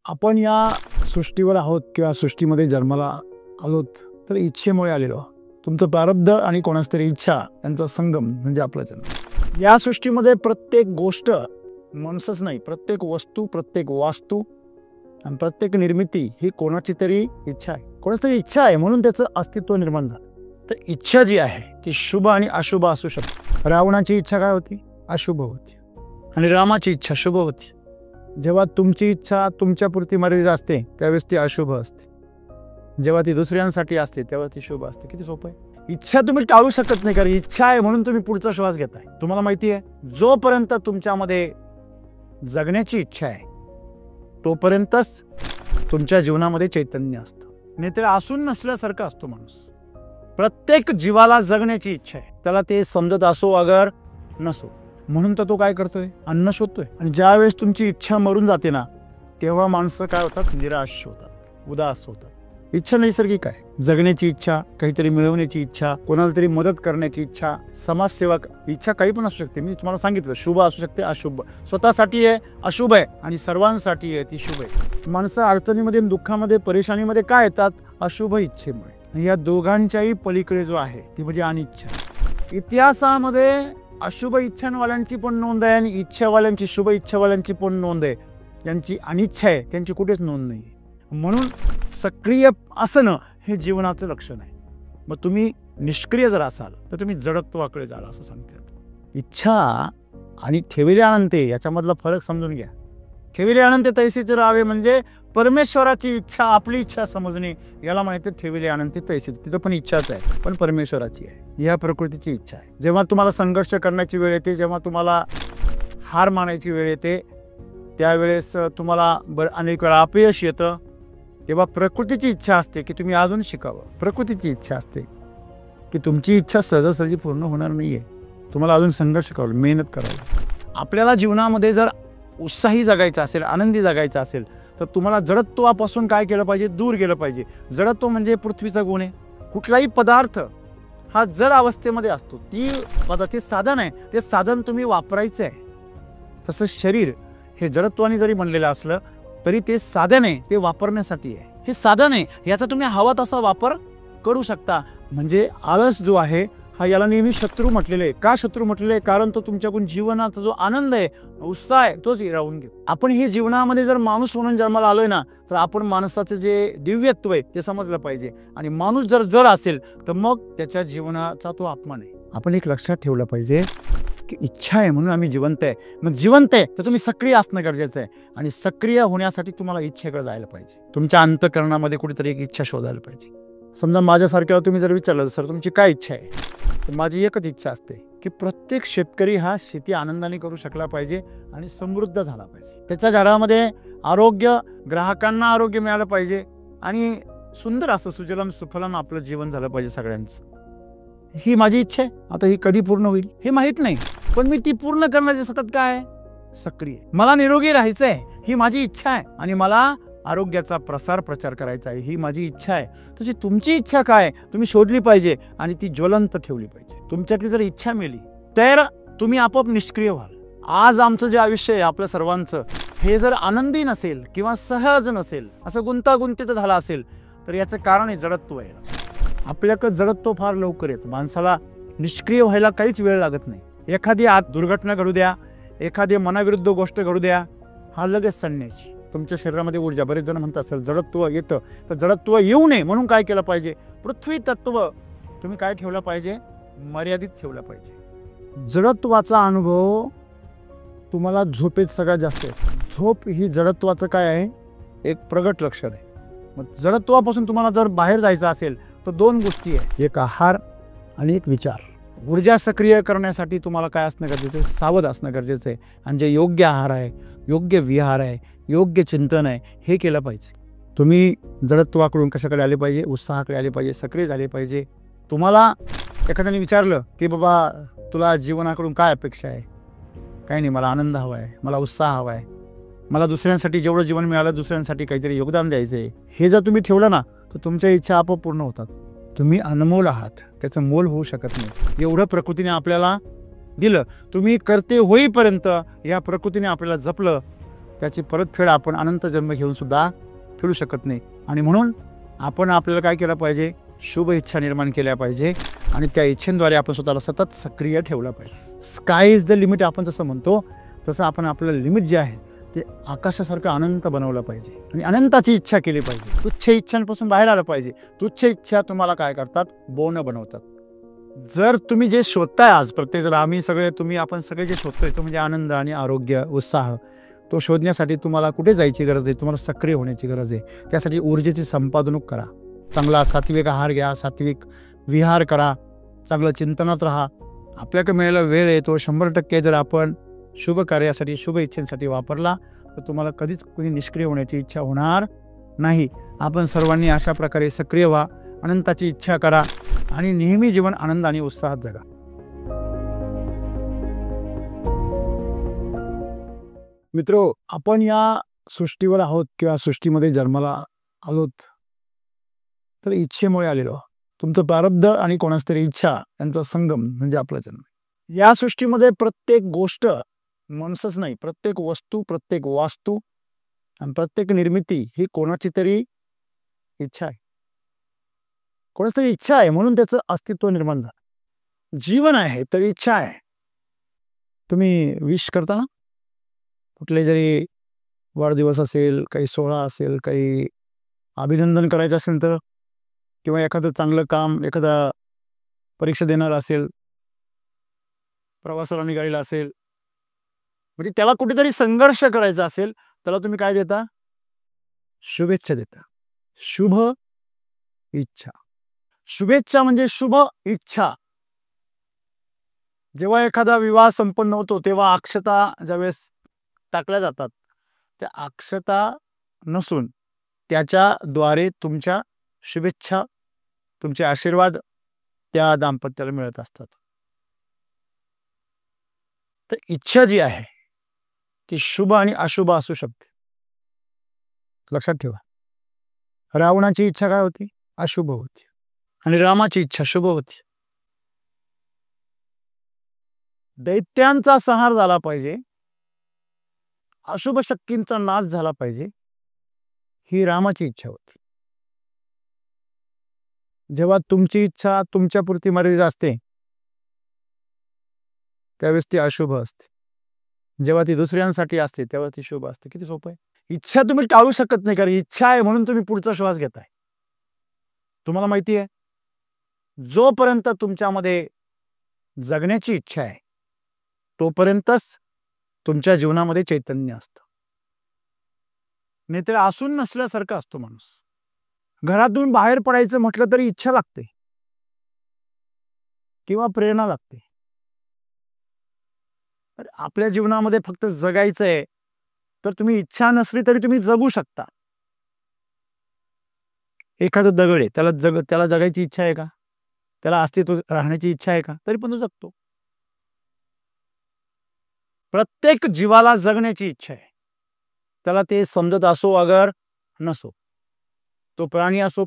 आपण या सृष्टीवर आहोत किंवा सृष्टीमध्ये जन्माला आलोत तर इच्छेमुळे आलेलो. तुमचं प्रारब्ध आणि कोणाच तरी इच्छा यांचा संगम म्हणजे आपला जन्म. या सृष्टीमध्ये प्रत्येक गोष्ट माणूसच नाही, प्रत्येक वस्तू, प्रत्येक वास्तू आणि प्रत्येक निर्मिती ही कोणाची तरी इच्छा आहे, कोणाची तरी इच्छा आहे, म्हणून त्याचं अस्तित्व निर्माण झालं. तर इच्छा जी आहे ती शुभ आणि अशुभ असू शकते. रावणाची इच्छा काय होती? अशुभ होती. आणि रामाची इच्छा शुभ होती. जेव्हा तुमची इच्छा तुमच्यापुरती मर्यादित असते त्यावेळेस ती अशुभ असते, जेव्हा ती दुसऱ्यांसाठी असते तेव्हा ती शुभ असते. किती सोपं आहे. इच्छा तुम्ही टाळू शकत नाही, कारण इच्छा आहे म्हणून तुम्ही पुढचा श्वास घेताय. तुम्हाला माहिती आहे जोपर्यंत तुमच्यामध्ये जगण्याची इच्छा आहे तोपर्यंतच तुमच्या जीवनामध्ये चैतन्य असतं. नाहीतर असून नसल्यासारखा असतो माणूस. प्रत्येक जीवाला जगण्याची इच्छा आहे, त्याला ते समजत असो अगर नसो. म्हणून तर तो काय करतोय? अन्न शोधतोय. आणि ज्यावेळेस तुमची इच्छा मरून जाते ना तेव्हा माणसं काय होतात? निराश होतात, उदास होतात. इच्छा नैसर्गिक आहे. जगण्याची इच्छा, काहीतरी मिळवण्याची इच्छा, कोणाला तरी मदत करण्याची इच्छा, समाजसेवा इच्छा काही पण असू शकते. मी तुम्हाला सांगितलं शुभ असू शकते, अशुभ. स्वतःसाठी आहे अशुभ आहे आणि सर्वांसाठी आहे ती शुभ आहे. माणसं अडचणीमध्ये, दुःखामध्ये, परेशानीमध्ये काय येतात? अशुभ इच्छेमुळे. या दोघांच्याही पलीकडे जो आहे ती म्हणजे अनिच्छा. इतिहासामध्ये अशुभ इच्छावाल्यांची पण नोंद आहे आणि इच्छावाल्यांची, शुभ इच्छावाल्यांची पण नोंद आहे. ज्यांची अनिच्छा आहे त्यांची कुठेच नोंद नाही. म्हणून सक्रिय असणं हे जीवनाचं लक्षण आहे. मग तुम्ही निष्क्रिय जर असाल तर तुम्ही जडत्वाकडे जाल असं सांगतात. इच्छा आणि ठेविले अनंते याच्यामधला फरक समजून घ्या. ठेविले अनंते तैसेच राहावे म्हणजे परमेश्वराची इच्छा आपली इच्छा समजणे, याला माहिती आहे ठेविले अनंते तैसे. तिथं पण इच्छाच आहे, पण परमेश्वराची आहे. या प्रकृतीची इच्छा आहे. जेव्हा तुम्हाला संघर्ष करण्याची वेळ येते, जेव्हा तुम्हाला हार मानायची वेळ येते, त्यावेळेस तुम्हाला अनेक वेळा अपयश येतं, तेव्हा प्रकृतीची इच्छा असते की तुम्ही अजून शिकावं. प्रकृतीची इच्छा असते की तुमची इच्छा सहजासहजी पूर्ण होणार नाहीये, तुम्हाला अजून संघर्ष करावा, मेहनत करावी. आपल्याला जीवनामध्ये जर उत्साही जगायचं असेल, आनंदी जगायचं असेल तर तुम्हाला जडत्वापासून काय केलं पाहिजे? दूर गेलं पाहिजे. जडत्व म्हणजे पृथ्वीचा गुण आहे. कुठलाही पदार्थ हा जड अवस्थेमध्ये असतो. ते साधन आहे, ते साधन तुम्ही वापरायचं आहे. तसं शरीर हे जडत्वाने जरी बनलेलं असलं तरी ते साधन आहे, ते वापरण्यासाठी आहे. हे साधन आहे, याचा तुम्ही हवा तसा वापर करू शकता. म्हणजे आळस जो आहे हा याला नेहमी शत्रू म्हटलेलं आहे. का शत्रू म्हटलेलं आहे? कारण तो तुमच्याकडून जीवनाचा जो आनंद आहे, उत्साह आहे, तोच हिरावून घेतो. आपण हे जीवनामध्ये जर माणूस म्हणून जन्माला आलोय ना तर आपण माणसाचं जे दिव्यत्व आहे ते समजलं पाहिजे. आणि माणूस जर जड असेल तर मग त्याच्या जीवनाचा तो अपमान आहे. आपण एक लक्षात ठेवलं पाहिजे की इच्छा आहे म्हणून आम्ही जिवंत आहे. मग जिवंत आहे तर तुम्ही सक्रिय असणं गरजेचं आहे. आणि सक्रिय होण्यासाठी तुम्हाला इच्छेकडे जायला पाहिजे. तुमच्या अंतःकरणामध्ये कुठेतरी एक इच्छा शोधायला पाहिजे. समजा माझ्यासारख्याला तुम्ही जर विचारलं सर तुमची काय इच्छा आहे, तर माझी एकच इच्छा असते की प्रत्येक शेतकरी हा शेती आनंदाने करू शकला पाहिजे आणि समृद्ध झाला पाहिजे. त्याच्या घरामध्ये आरोग्य, ग्राहकांना आरोग्य मिळालं पाहिजे आणि सुंदर असं सुजलम सुफलम आपलं जीवन झालं पाहिजे सगळ्यांचं. ही माझी इच्छा आहे. आता ही कधी पूर्ण होईल हे माहीत नाही, पण मी ती पूर्ण करण्याचे सतत काय सक्रिय. मला निरोगी राहायचंय ही माझी इच्छा आहे आणि मला आरोग्याचा प्रसार प्रचार करायचा आहे ही माझी इच्छा आहे. तशी तुमची इच्छा काय तुम्ही शोधली पाहिजे आणि ती ज्वलंत ठेवली पाहिजे. तुमच्यातली जर इच्छा मिळाली तर तुम्ही आपोआप निष्क्रिय व्हाल. आज आमचं जे आयुष्य आहे आपल्या सर्वांचं हे जर आनंदी नसेल किंवा सहज नसेल, असं गुंतागुंतीचं झालं असेल तर याचं कारण आहे जडत्व आहे. आपल्याकडे जडत्व फार लवकर येतं. माणसाला निष्क्रिय व्हायला काहीच वेळ लागत नाही. एखादी दुर्घटना घडू द्या, एखादी मनाविरुद्ध गोष्ट घडू द्या, हा लगेच संन्यासी. तुमच्या शरीरामध्ये ऊर्जा, बरेच जण म्हणतात सर जडत्व येतं, तर जडत्व येऊ नये म्हणून काय केलं पाहिजे? पृथ्वी तत्व तुम्ही काय ठेवलं पाहिजे? मर्यादित ठेवलं पाहिजे. जडत्वाचा अनुभव तुम्हाला झोपेत सगळ्यात जास्त आहे. झोप ही जडत्वाचं काय आहे? एक प्रगट लक्षण आहे. मग जडत्वापासून तुम्हाला जर बाहेर जायचं असेल तर दोन गोष्टी आहे, एक आहार आणि एक विचार. ऊर्जा सक्रिय करण्यासाठी तुम्हाला काय असणं गरजेचं आहे? सावध असणं गरजेचं आहे. आणि जे योग्य आहार आहे, योग्य विहार आहे, योग्य चिंतन आहे हे केलं पाहिजे. तुम्ही जडत्वाकडून कशाकडे आले पाहिजे? उत्साहाकडे आले पाहिजे, सक्रिय झाले पाहिजे. तुम्हाला एखाद्याने विचारलं की बाबा तुला जीवनाकडून काय अपेक्षा आहे? काही नाही, मला आनंद हवा आहे, मला उत्साह हवा आहे, मला दुसऱ्यांसाठी जेवढं जीवन मिळालं दुसऱ्यांसाठी काहीतरी योगदान द्यायचं आहे. हे जर तुम्ही ठेवलं ना तर तुमच्या इच्छा आपोआप पूर्ण होतात. तुम्ही अनमोल आहात, त्याचं मोल होऊ शकत नाही. एवढं प्रकृतीने आपल्याला दिलं. तुम्ही करते होईपर्यंत या प्रकृतीने आपल्याला जपलं त्याची परतफेड आपण अनंत जन्म घेऊन सुद्धा फेडू शकत नाही. आणि म्हणून आपण आपल्याला काय केलं पाहिजे, शुभ इच्छा निर्माण केल्या पाहिजे आणि त्या इच्छेद्वारे आपण स्वतःला सतत सक्रिय ठेवलं पाहिजे. स्काय इज द लिमिट आपण जसं म्हणतो तसं आपण आपलं लिमिट जे आहे ते आकाशासारखं अनंत बनवलं पाहिजे आणि अनंताची इच्छा केली पाहिजे. तुच्छ इच्छांपासून बाहेर आलं पाहिजे. तुच्छ इच्छा तुम्हाला काय करतात, बोन बनवतात. जर तुम्ही जे शोधताय आज प्रत्येक आपण सगळे जे शोधतोय तो म्हणजे आनंद आणि आरोग्य, उत्साह, तो शोधण्यासाठी तुम्हाला कुठे जायची गरज आहे, तुम्हाला सक्रिय होण्याची गरज आहे. त्यासाठी ऊर्जेची संपादनूक करा, चांगला सात्विक आहार घ्या, सात्विक विहार करा, चांगलं चिंतनात राहा. आपल्याकडे मिळालेला वेळ आहे तो 100% जर आपण शुभ कार्यासाठी, शुभ इच्छेसाठी वापरला तर तुम्हाला कधीच कोणी निष्क्रिय होण्याची इच्छा होणार नाही. आपण सर्वांनी अशा प्रकारे सक्रिय व्हा, अनंताची इच्छा करा आणि नेहमी जीवन आनंद आणि उत्साहात जगा. मित्रो, आपण या सृष्टीवर आहोत किंवा सृष्टीमध्ये जन्माला आलोत तर इच्छेमुळे आलेलो आहोत. तुमचं प्रारब्ध आणि कोणाच तरी इच्छा यांचा संगम म्हणजे आपला जन्म. या सृष्टीमध्ये प्रत्येक गोष्ट, माणसंच नाही, प्रत्येक वस्तू, प्रत्येक वास्तू आणि प्रत्येक निर्मिती ही कोणाची तरी इच्छा आहे. कोणाची तरी इच्छा आहे म्हणून त्याचं अस्तित्व निर्माण झालं. जीवन आहे तर इच्छा आहे. तुम्ही विश करता ना, कुठले जरी वाढदिवस असेल, काही सोहळा असेल, काही अभिनंदन करायचं असेल तर, किंवा एखादं चांगलं काम, एखादा परीक्षा देणार असेल, प्रवासाला निघालेला असेल, म्हणजे त्याला कुठेतरी संघर्ष करायचा असेल, त्याला तुम्ही काय देता, शुभेच्छा देता. शुभ इच्छा. शुभेच्छा म्हणजे शुभ इच्छा. जेव्हा एखादा विवाह संपन्न होतो तेव्हा अक्षता ज्यावेळेस टाकल्या जातात, त्या अक्षता नसून त्याच्याद्वारे तुमच्या शुभेच्छा, तुमचे आशीर्वाद त्या दाम्पत्याला मिळत असतात. तर इच्छा जी आहे ती शुभ आणि अशुभ असू शकते. लक्षात ठेवा, रावणाची इच्छा काय होती, अशुभ होती, आणि रामाची इच्छा शुभ होती. दैत्यांचा संहार झाला पाहिजे, अशुभ शक्तींचा नाश झाला पाहिजे, ही रामाची इच्छा होती. जेव्हा तुमची इच्छा तुमच्यापुरती मर्यादित असते त्यावेळेस ती अशुभ असते. जेव्हा ती दुसऱ्यांसाठी असते तेव्हा ती शुभ असते. किती सोपं आहे. इच्छा तुम्ही टाळू शकत नाही, कारण इच्छा आहे म्हणून तुम्ही पुढचा श्वास घेताय. तुम्हाला माहिती आहे, जोपर्यंत तुमच्यामध्ये जगण्याची इच्छा आहे तोपर्यंतच तुमच्या जीवनामध्ये चैतन्य असतं. नाही तर असून नसल्यासारखं असतो माणूस. घरातून बाहेर पडायचं म्हटलं तरी इच्छा लागते किंवा प्रेरणा लागते. आपल्या जीवनामध्ये फक्त जगायचं आहे तर तुम्ही इच्छा नसली तरी तुम्ही जगू शकता. एखादं दगड आहे, त्याला जगायची इच्छा आहे का, त्याला अस्तित्व राहण्याची इच्छा आहे का, तरी पण तो जगतो. प्रत्येक जीवाला जगण्याची इच्छा आहे, त्याला ते समजत असो अगर नसो. तो प्राणी असो,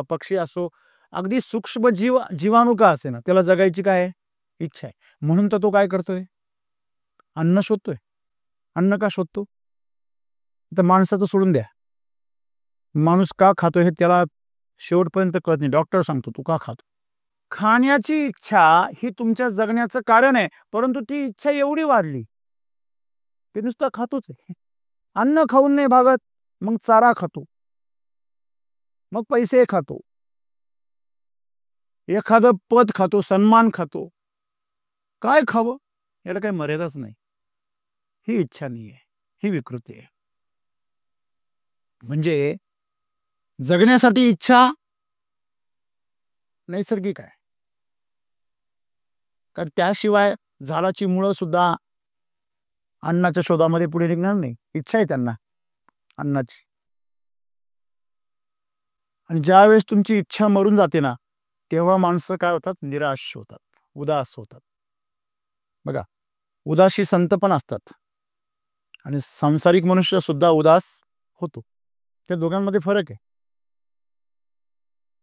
पक्षी असो, अगदी सूक्ष्म जीवाणू का असे ना, त्याला जगायची काय इच्छा आहे. म्हणून तर तो काय करतोय, अन्न शोधतोय. अन्न का शोधतो, तर माणसाचं सोडून द्या, माणूस का खातोय हे त्याला शेवटपर्यंत कळत नाही. डॉक्टर सांगतो तू का खातो. खाण्याची इच्छा ही तुमच्या जगण्याचं कारण आहे, परंतु ती इच्छा एवढी वाढली की नुसतं खातोच आहे. अन्न खाऊन नाही भागत, मग चारा खातो, मग पैसे खातो, एखादं पद खातो, सन्मान खातो. काय खावं याला काही मर्यादाच नाही. ही इच्छा नाही आहे, ही विकृती आहे. म्हणजे जगण्यासाठी इच्छा नैसर्गिक आहे, कारण त्याशिवाय झाडाची मुळं सुद्धा अन्नाच्या शोधामध्ये पुढे निघणार नाही. इच्छा आहे त्यांना अन्नाची. आणि ज्यावेळेस तुमची इच्छा मरून जाते ना, तेव्हा माणसं काय होतात, निराश होतात, उदास होतात. बघा, उदासी संत पण असतात आणि सांसारिक मनुष्य सुद्धा उदास होतो. त्या दोघांमध्ये फरक आहे.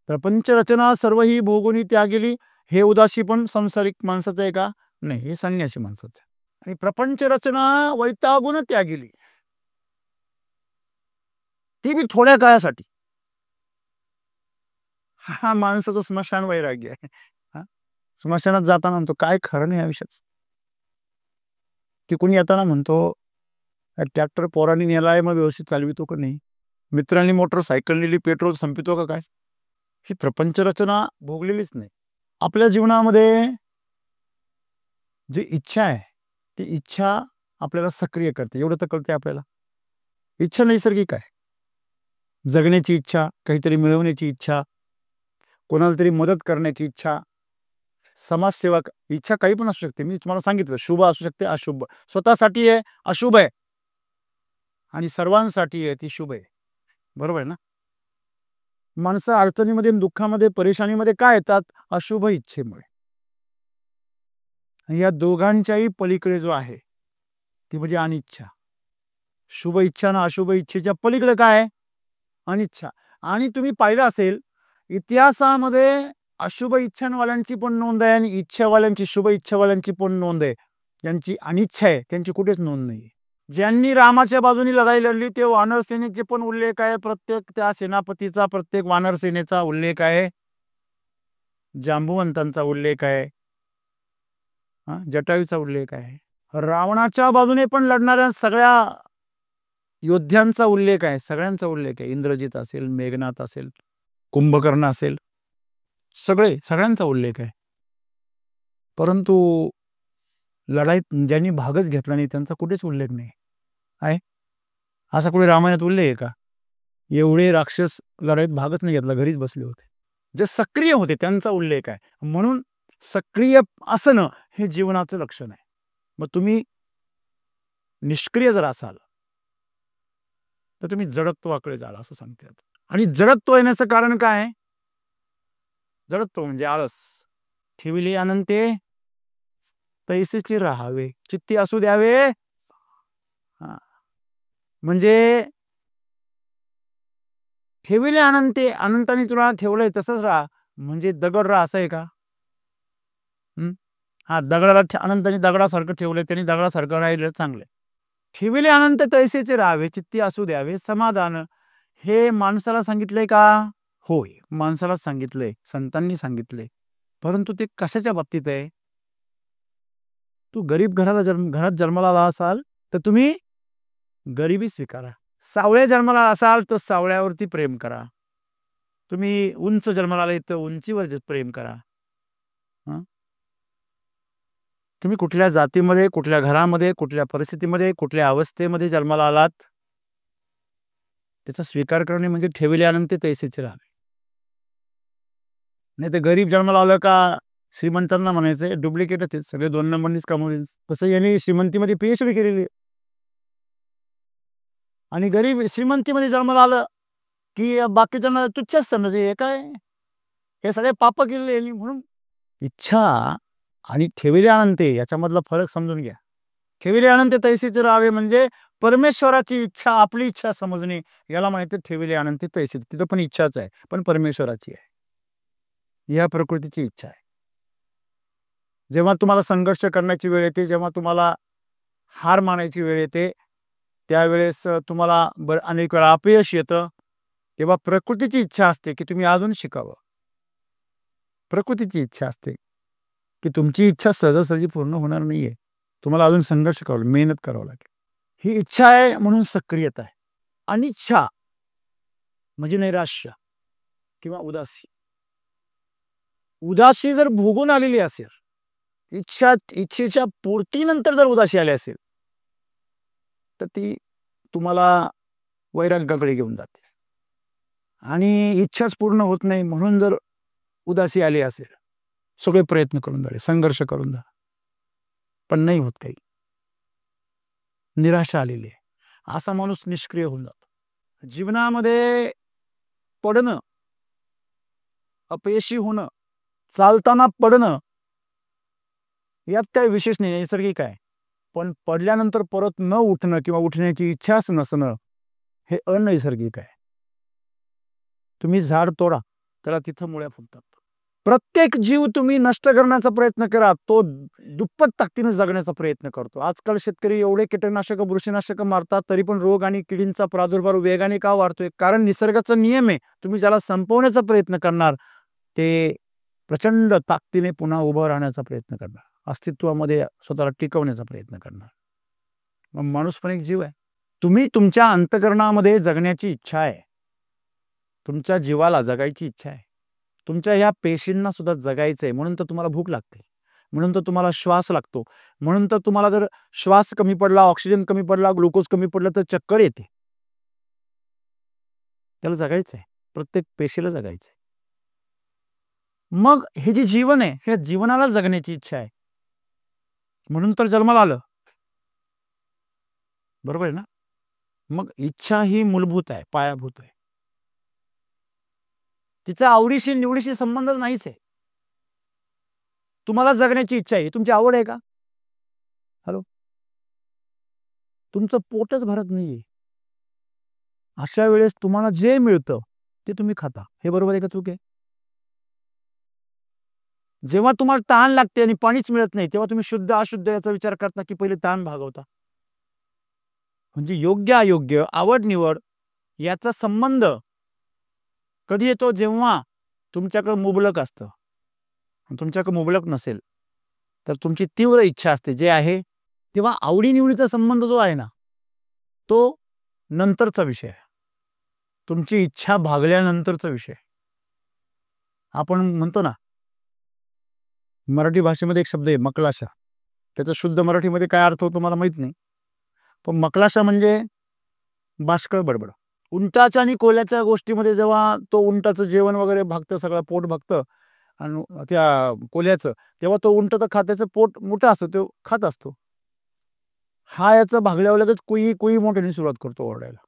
प्रपंच रचना सर्व ही भोगुनी त्यागेली, हे उदासी पण सांसारिक माणसाचं आहे का, नाही, हे संन्यासी माणसाचं आहे. आणि प्रपंच रचना वैतागून त्यागेली, ती बी थोड्या काळासाठी. हा माणसाचं स्मशान वैराग्य आहे. हा स्मशानात जाताना म्हणतो काय खरं नाही आयुष्याचं. की कोणी येताना म्हणतो ट्रॅक्टर पोरांनी नेलाय मग व्यवस्थित चालवितो का नाही, मित्रांनी मोटरसायकल नेली पेट्रोल संपितो का काय. ही प्रपंच रचना भोगलेलीच नाही. आपल्या जीवनामध्ये जी इच्छा आहे ती इच्छा आपल्याला सक्रिय करते, एवढं तर कळते आपल्याला. इच्छा नैसर्गिक आहे. जगण्याची इच्छा, काहीतरी मिळवण्याची इच्छा, कोणाला तरी मदत करण्याची इच्छा, समाजसेवा इच्छा काही पण असू शकते. मी तुम्हाला सांगितलं शुभ असू शकते अशुभ. स्वतःसाठी आहे अशुभ आहे आणि सर्वांसाठी आहे ती शुभ आहे. बरोबर आहे ना. माणसं अडचणीमध्ये दुःखामध्ये परेशानीमध्ये काय येतात अशुभ इच्छेमुळे. या दोघांच्याही पलीकडे जो आहे ती म्हणजे अनिच्छा. शुभ इच्छा ना अशुभ इच्छेच्या पलीकडे काय आहे अनिच्छा. आणि तुम्ही पाहिलं असेल इतिहासामध्ये अशुभ इच्छावाल्यांची पण नोंद आहे आणि इच्छावाल्यांची शुभ इच्छावाल्यांची पण नोंद आहे. ज्यांची अनिच्छा आहे त्यांची कुठेच नोंद नाही. ज्यांनी रामाच्या बाजूने लढाई लढली ते वानर सेनेचे पण उल्लेख आहे. प्रत्येक त्या सेनापतीचा प्रत्येक वानर सेनेचा उल्लेख आहे. जांबुवंतांचा उल्लेख आहे, जटायूचा उल्लेख आहे. रावणाच्या बाजूने पण लढणाऱ्या सगळ्या योद्ध्यांचा उल्लेख आहे. सगळ्यांचा उल्लेख आहे. इंद्रजित असेल, मेघनाथ असेल, कुंभकर्ण असेल, सगळ्यांचा उल्लेख आहे. परंतु लढाईत ज्यांनी भागच घेतला नाही त्यांचा कुठेच उल्लेख नाही आहे. असा कुठे रामायणात उल्लेख आहे का. एवढे राक्षस लढाईत भागच नाही घेतला, घरीच बसले होते. जे सक्रिय होते त्यांचा उल्लेख आहे. म्हणून सक्रिय असणं हे जीवनाचं लक्षण आहे. मग तुम्ही निष्क्रिय जर असाल तर तुम्ही जडत्वाकडे जाल असं सांगतात. आणि जडत्व येण्याचं कारण काय. जडत्व म्हणजे आळस. ठेविले अनंते तैसेचे राहावे, चित्ती असू द्यावे. म्हणजे ठेविले अनंते, अनंताने तुला ठेवलंय तसंच राहा. म्हणजे दगड राहा असं आहे का. हा दगडाला अनंताने दगडासारखं ठेवलंय, त्यांनी दगडासारखं राहिलं चांगलं. ठेविले अनंत तैसेचे राहावे, चित्ती असू द्यावे समाधान. हे माणसाला सांगितलंय का. होय माणसाला सांगितलंय, संतांनी सांगितलंय. परंतु ते कशाच्या बाबतीत आहे. तू गरीब घरात जन्माला आला असाल तर तुम्ही गरिबी स्वीकारा. सावळ्या जन्माला असाल तर सावळ्यावरती प्रेम करा. तुम्ही उंच जन्माला आले तर उंचीवर प्रेम करा. तुम्ही कुठल्या जातीमध्ये, कुठल्या घरामध्ये, कुठल्या परिस्थितीमध्ये, कुठल्या अवस्थेमध्ये जन्माला आलात त्याचा स्वीकार करणे म्हणजे ठेविले अनंत तैसेचे राहावे. नाही तर गरीब जन्माला आलं का श्रीमंतांना म्हणायचे डुप्लिकेटच आहेत सगळे, 2 नंबरनीच कमवले. तसं यांनी श्रीमंतीमध्ये PhD केलेली आणि गरीब श्रीमंतीमध्ये जन्माला आलं की बाकीच्यांना तुच्छच समजायचे. हे काय, हे सगळे पाप केलेले. म्हणून इच्छा आणि ठेविले अनंते याच्यामधला फरक समजून घ्या. ठेविले अनंत तैसेचे राहावे म्हणजे परमेश्वराची इच्छा आपली इच्छा समजणे, याला माहिती ठेविले अनंत तैसे. तिथं पण इच्छाच आहे पण परमेश्वराची आहे, या प्रकृतीची इच्छा आहे. जेव्हा तुम्हाला संघर्ष करण्याची वेळ येते, जेव्हा तुम्हाला हार मानायची वेळ येते, त्यावेळेस तुम्हाला अनेक वेळा अपयश येतं, तेव्हा प्रकृतीची इच्छा असते की तुम्ही अजून शिकावं. प्रकृतीची इच्छा असते की तुमची इच्छा सहजासहजी पूर्ण होणार नाहीये, तुम्हाला अजून संघर्ष करावा, मेहनत करावं लागेल. ही इच्छा आहे म्हणून सक्रियता आहे. अनिच्छा म्हणजे नैराश्य किंवा उदासी. उदासी जर भोगून आलेली असेल, इच्छेच्या पूर्तीनंतर जर उदासी आली असेल तर ती तुम्हाला वैराग्याकडे घेऊन जाते. आणि इच्छाच पूर्ण होत नाही म्हणून जर उदासी आली असेल, सगळे प्रयत्न करून झाले, संघर्ष करून झाला, पण नाही होत काही, निराशा आलेली आहे, असा माणूस निष्क्रिय होऊन जातो. जीवनामध्ये पडणं, अपयशी होणं, चालताना पडणं यात काही विशेष नाही, नैसर्गिक आहे. पण पडल्यानंतर परत न उठणं किंवा उठण्याची इच्छाच नसणं हे अनैसर्गिक आहे. तुम्ही झाड तोडा, त्याला तिथं मुळ्या फुटतात. प्रत्येक जीव तुम्ही नष्ट करण्याचा प्रयत्न करा, तो दुप्पट ताकदीने जगण्याचा प्रयत्न करतो. आजकाल शेतकरी एवढे कीटकनाशक, बुरशीनाशक मारतात, तरी पण रोग आणि किडींचा प्रादुर्भाव वेगाने का वाढतोय? कारण निसर्गाचा नियम आहे. तुम्ही ज्याला संपवण्याचा प्रयत्न करणार, ते प्रचंड ताकदीने पुन्हा उभं राहण्याचा प्रयत्न करणार, अस्तित्वामध्ये स्वतःला टिकवण्याचा प्रयत्न करणार. मग माणूस पण एक जीव आहे. तुम्ही तुमच्या अंतःकरणामध्ये जगण्याची इच्छा आहे. तुमच्या जीवाला जगायची इच्छा आहे. तुमच्या ह्या पेशींना सुद्धा जगायचं आहे, म्हणून तर तुम्हाला भूक लागते, म्हणून तर तुम्हाला श्वास लागतो, म्हणून तर तुम्हाला जर श्वास कमी पडला, ऑक्सिजन कमी पडला, ग्लुकोज कमी पडलं तर चक्कर येते. त्याला जगायचं आहे, प्रत्येक पेशीला जगायचं आहे. मग हे जे जीवन आहे, हे जीवनाला जगण्याची इच्छा आहे, म्हणून तर जन्माला आलं. बरोबर आहे ना? मग इच्छा ही मूलभूत आहे, पायाभूत आहे. तिचा आवडीशी निवडीशी संबंध नाहीच आहे. तुम्हाला जगण्याची इच्छा आहे, तुमची आवड आहे का? हॅलो, तुमचं पोटच भरत नाहीये, अशा वेळेस तुम्हाला जे मिळतं ते तुम्ही खाता. हे बरोबर आहे का चूक आहे? जेव्हा तुम्हाला तहान लागते आणि पाणीच मिळत नाही, तेव्हा तुम्ही शुद्ध अशुद्ध याचा विचार करता की पहिले तहान भागवता. म्हणजे योग्य अयोग्य, आवड निवड याचा संबंध कधी येतो? जेव्हा तुमच्याकडे मुबलक असतं. तुमच्याकडे मुबलक नसेल तर तुमची तीव्र इच्छा असते जे आहे, तेव्हा आवडीनिवडीचा संबंध जो आहे ना, तो नंतरचा विषय आहे. तुमची इच्छा भागल्यानंतरचा विषय. आपण म्हणतो ना, मराठी भाषेमध्ये एक शब्द आहे मकलाशा. त्याचा शुद्ध मराठीमध्ये काय अर्थ होतो मला माहित नाही, पण मकलाशा म्हणजे बाष्कळ बडबड. उंटाच्या आणि कोल्याच्या गोष्टीमध्ये जेव्हा तो उंटाचं जेवण वगैरे भागतं, सगळं पोट भागतं आणि त्या कोल्याचं, तेव्हा तो उंट तर खात्याचं पोट मोठं असतं, तो खात असतो. हा याचं भागल्यावर लगेच कुई कुई मोठ्याने सुरुवात करतो ओरडायला.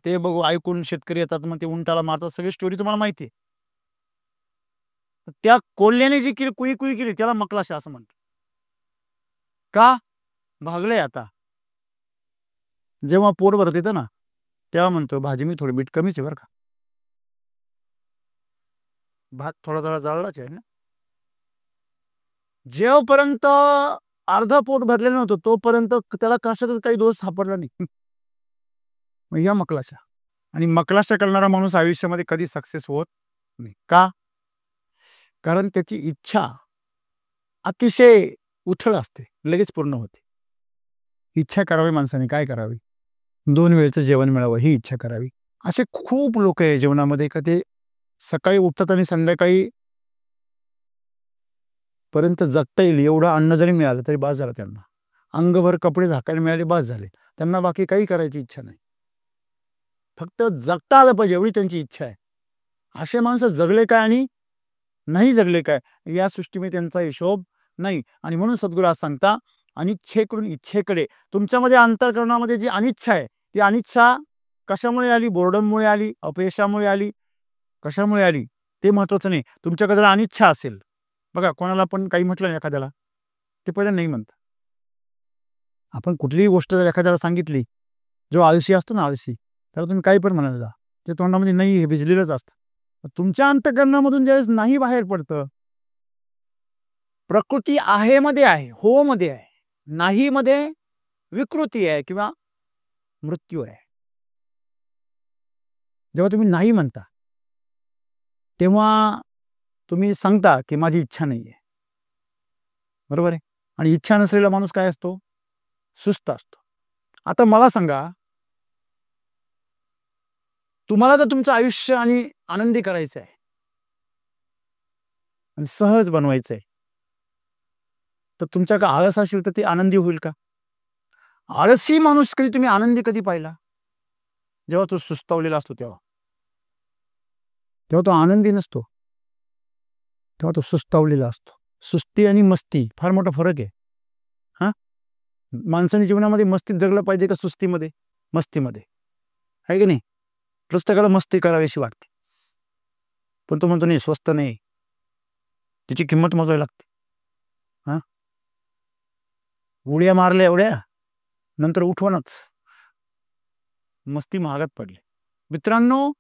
ते बघू ऐकून शेतकरी येतात, मग ते उंटाला मारतात. सगळी स्टोरी तुम्हाला माहिती आहे. त्या कोल्ह्याने जी केली कुई कुई केली त्याला मकलाशा असं म्हणतात. का? भागलंय आता. जेव्हा पोट भरत येतं ना, तेव्हा म्हणतो भाजी मी थोडी मीठ कमीच आहे बरं का. भात थोडा जरा जळलाच आहे ना. जेवपर्यंत अर्ध पोट भरलेलं नव्हतं तोपर्यंत त्याला कशातच काही दोष सापडला नाही. मग या मकलाशा. आणि मकलाशा करणारा माणूस आयुष्यामध्ये कधी सक्सेस होत नाही. का? कारण त्याची इच्छा अतिशय उथळ असते, लगेच पूर्ण होते. इच्छा करावी माणसाने, काय करावी? 2 वेळचं जेवण मिळावं ही इच्छा करावी. असे खूप लोक आहे जीवनामध्ये का ते सकाळी उठतात आणि संध्याकाळी पर्यंत जगता येईल एवढं अन्न जरी मिळालं तरी बास झालं त्यांना. अंगभर कपडे झाकायला मिळाले बास झाले. त्यांना बाकी काही करायची इच्छा नाही. फक्त जगता आलं पाहिजे एवढी त्यांची इच्छा आहे. असे माणसं जगले काय आणि नाही जगले काय या सृष्टीमध्ये त्यांचा हिशोब नाही. आणि म्हणून सद्गुरू आज सांगता, अनिच्छेकडून इच्छेकडे. तुमच्यामध्ये अंतःकरणामध्ये जी अनिच्छा आहे, ती अनिच्छा कशामुळे आली? बोर्डममुळे आली, अपयशामुळे आली, कशामुळे आली ते महत्वाचं नाही. तुमच्याकडे जर अनिच्छा असेल, बघा कोणाला पण काही म्हटलं ना एखाद्याला, ते पहिले नाही म्हणतात. आपण कुठलीही गोष्ट जर एखाद्याला सांगितली, जो आळशी असतो ना आळशी, त्याला तुम्ही काही पण म्हणायला जा, ते तोंडामध्ये नाही हे भिजलेलंच असतं. तुमच्या अंतःकरणामधून ज्यावेळेस नाही बाहेर पडतं, प्रकृती आहे मध्ये आहे, हो मध्ये आहे, नाही मध्ये विकृती आहे किंवा मृत्यू आहे. जेव्हा तुम्ही नाही म्हणता, तेव्हा तुम्ही सांगता की माझी इच्छा नाहीये. बरोबर आहे? आणि इच्छा नसलेला माणूस काय असतो? सुस्त असतो. आता मला सांगा, तुम्हाला जर तुमचं आयुष्य आणि आनंदी करायचं आहे आणि सहज बनवायचं आहे, तर तुमच्याकडे आळस असेल तर ते आनंदी होईल का? आळसी माणूस कधी तुम्ही आनंदी कधी पाहिला? जेव्हा तो सुस्तावलेला असतो तेव्हा. तेव्हा तो आनंदी नसतो, तेव्हा तो सुस्तावलेला असतो. सुस्ती आणि मस्ती फार मोठा फरक आहे. हा, माणसाने जीवनामध्ये मस्तीत जगलं पाहिजे का सुस्तीमध्ये? मस्तीमध्ये, आहे की नाही? प्रत्येकाला मस्ती करावीशी वाटते, पण तो म्हणतो नाही स्वस्त नाही, त्याची किंमत मोजावी लागते. हा, उड्या मारल्या एवढ्या नंतर उठवणच, मस्ती महागात पडली. मित्रांनो,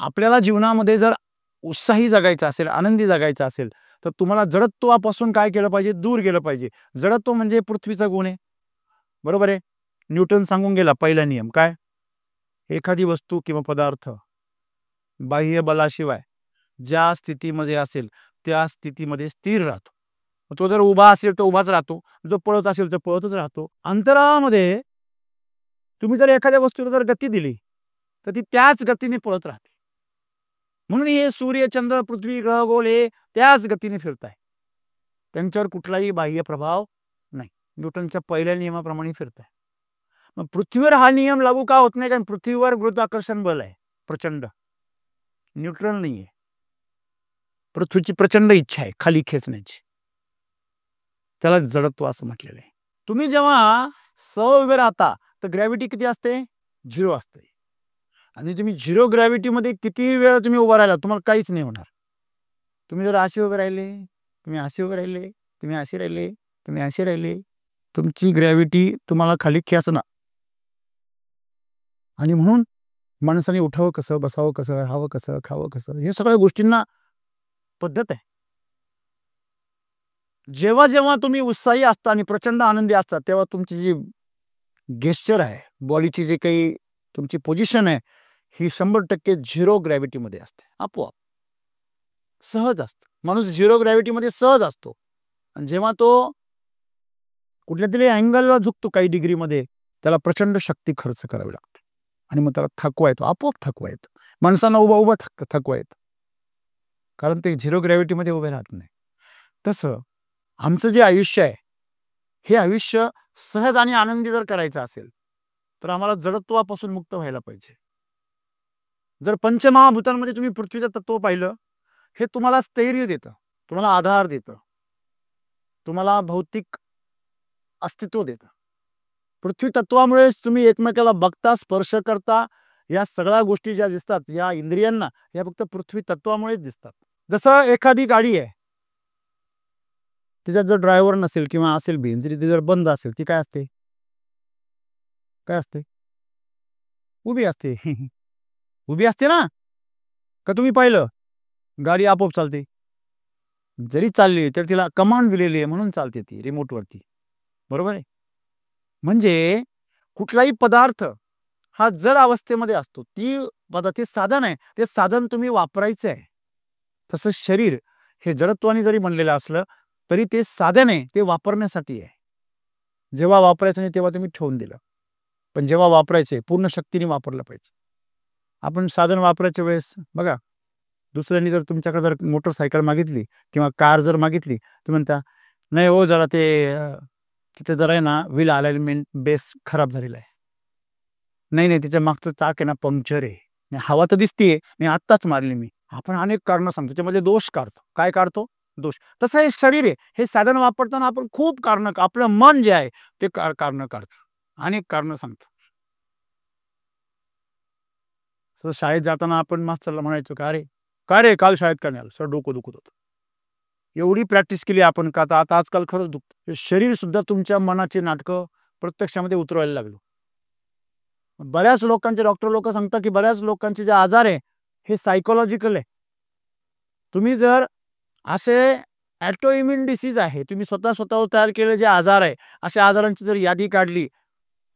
आपल्याला जीवनामध्ये जर उत्साही जगायचं असेल, आनंदी जगायचं असेल, तर तुम्हाला जडत्वापासून काय केलं पाहिजे? दूर गेलं पाहिजे. जडत्व म्हणजे पृथ्वीचा गुण आहे. बरोबर आहे. न्यूटन सांगून गेला पहिला नियम काय? एखादी वस्तू किंवा पदार्थ बाह्य बलाशिवाय ज्या स्थितीमध्ये असेल त्या स्थितीमध्ये स्थिर राहतो. तो जर उभा असेल तर उभाच राहतो, जो पळत असेल तर पळतच राहतो. अंतराळामध्ये तुम्ही जर एखाद्या वस्तूला जर गती दिली तर ती त्याच गतीने पळत राहते. म्हणून हे सूर्य, चंद्र, पृथ्वी, ग्रह, गोल हे त्याच गतीने फिरत आहे. त्यांच्यावर कुठलाही बाह्य प्रभाव नाही. न्यूटनच्या पहिल्या नियमाप्रमाणे फिरत आहे. मग पृथ्वीवर हा नियम लागू का होत नाही? कारण पृथ्वीवर गुरुत्वाकर्षण बल आहे प्रचंड, न्यूट्रल नाहीये. पृथ्वीची प्रचंड इच्छा आहे खाली खेचण्याची, त्याला जडत्व असं म्हटलेलं आहे. तुम्ही जेव्हा उभे राहता तर ग्रॅव्हिटी किती असते? 0 असते. आणि तुम्ही 0 ग्रॅव्हिटीमध्ये किती वेळ तुम्ही उभा राहिला तुम्हाला काहीच नाही होणार. तुम्ही जर असे उभे राहिले, तुम्ही असे उभे राहिले, तुम्ही असे राहिले, तुम्ही असे राहिले, तुमची ग्रॅव्हिटी तुम्हाला खाली खेचणार. आणि म्हणून माणसाने उठावं कसं, बसावं कसं, राहावं कसं, खावं कसं, हे सगळ्या गोष्टींना पद्धत आहे. जेव्हा जेव्हा तुम्ही उत्साही असता आणि प्रचंड आनंदी असता तेव्हा तुमची जी गेस्चर आहे, बॉडीची जी काही तुमची पोझिशन आहे, ही 100% 0 ग्रॅव्हिटीमध्ये असते. आपोआप सहज असतं. माणूस 0 ग्रॅव्हिटीमध्ये सहज असतो. आणि जेव्हा तो कुठल्या तरी अँगलला झुकतो काही डिग्रीमध्ये, त्याला प्रचंड शक्ती खर्च करावी लागते. आणि मग त्याला थकवा येतो, आपोआप थकवा येतो. माणसांना उभा उभा थकवा येतो, कारण ते 0 ग्रॅव्हिटीमध्ये उभे राहत नाही. तसं आमचं जे आयुष्य आहे, हे आयुष्य सहज आणि आनंदी जर करायचं असेल तर आम्हाला जडत्वापासून मुक्त व्हायला पाहिजे. जर पंचमहाभूतांमध्ये तुम्ही पृथ्वीचं तत्व पाहिलं, हे तुम्हाला स्थैर्य देतं, तुम्हाला आधार देतं, तुम्हाला भौतिक अस्तित्व देतं. पृथ्वी तत्वामुळेच तुम्ही एकमेकाला बघता, स्पर्श करता. या सगळ्या गोष्टी ज्या दिसतात या इंद्रियांना, या फक्त पृथ्वी तत्वामुळेच दिसतात. जसं एखादी गाडी आहे, त्याच्यात जर ड्रायव्हर नसेल किंवा असेल भी जरी ती जर बंद असेल, ती काय असते? काय असते? उभी असते. उभी असते ना? का तुम्ही पाहिलं? गाडी आपोआप चालते. जरी चालली तर तिला कमांड दिलेली आहे म्हणून चालते ती रिमोटवरती. बरोबर आहे? म्हणजे कुठलाही पदार्थ हा जड अवस्थेमध्ये असतो. ते साधन आहे, ते साधन तुम्ही वापरायचं आहे. तसं शरीर हे जडत्वाने जरी बनलेलं असलं तरी ते साधन आहे, ते वापरण्यासाठी आहे. जेव्हा वापरायचं नाही तेव्हा तुम्ही ठेवून दिलं, पण जेव्हा वापरायचे पूर्ण शक्तीने वापरलं पाहिजे. आपण साधन वापरायच्या वेळेस बघा, दुसऱ्यांनी जर तुमच्याकडे जर मोटरसायकल मागितली किंवा कार जर मागितली, तुम्ही म्हणता नाही हो जरा ते तिथे जरा आहे ना व्हील अलाइनमेंट बेस खराब झालेला आहे. नाही नाही तिच्या मागचं चाक आहे ना पंक्चर आहे. नाही, हवा तर दिसतीये, नाही आत्ताच मारली मी. आपण अनेक कारणं सांगतो, त्याच्यामध्ये दोष काढतो. काय काढतो? दोष. तसं हे शरीर आहे, हे साधन वापरताना आपण खूप कारणं, आपलं मन जे आहे ते कारणं काढतो, अनेक कारणं सांगतो. शाळेत जाताना आपण मास्तरला म्हणायचो का रे, का रे काल शाळेत का नाही आलं? सर डोकं दुखत होतं. एवढी प्रॅक्टिस केली आपण का आता आजकाल खरंच दुखतं. शरीर सुद्धा तुमच्या मनाची नाटकं प्रत्यक्षामध्ये उतरवायला लागलो. बऱ्याच लोकांचे डॉक्टर लोक सांगतात की बऱ्याच लोकांचे जे आजार आहे हे सायकोलॉजिकल आहे. तुम्ही जर असे ऑटो इम्युन डिसीज आहे, तुम्ही स्वतःवर तयार केलेले जे आजार आहे, अशा आजारांची जर यादी काढली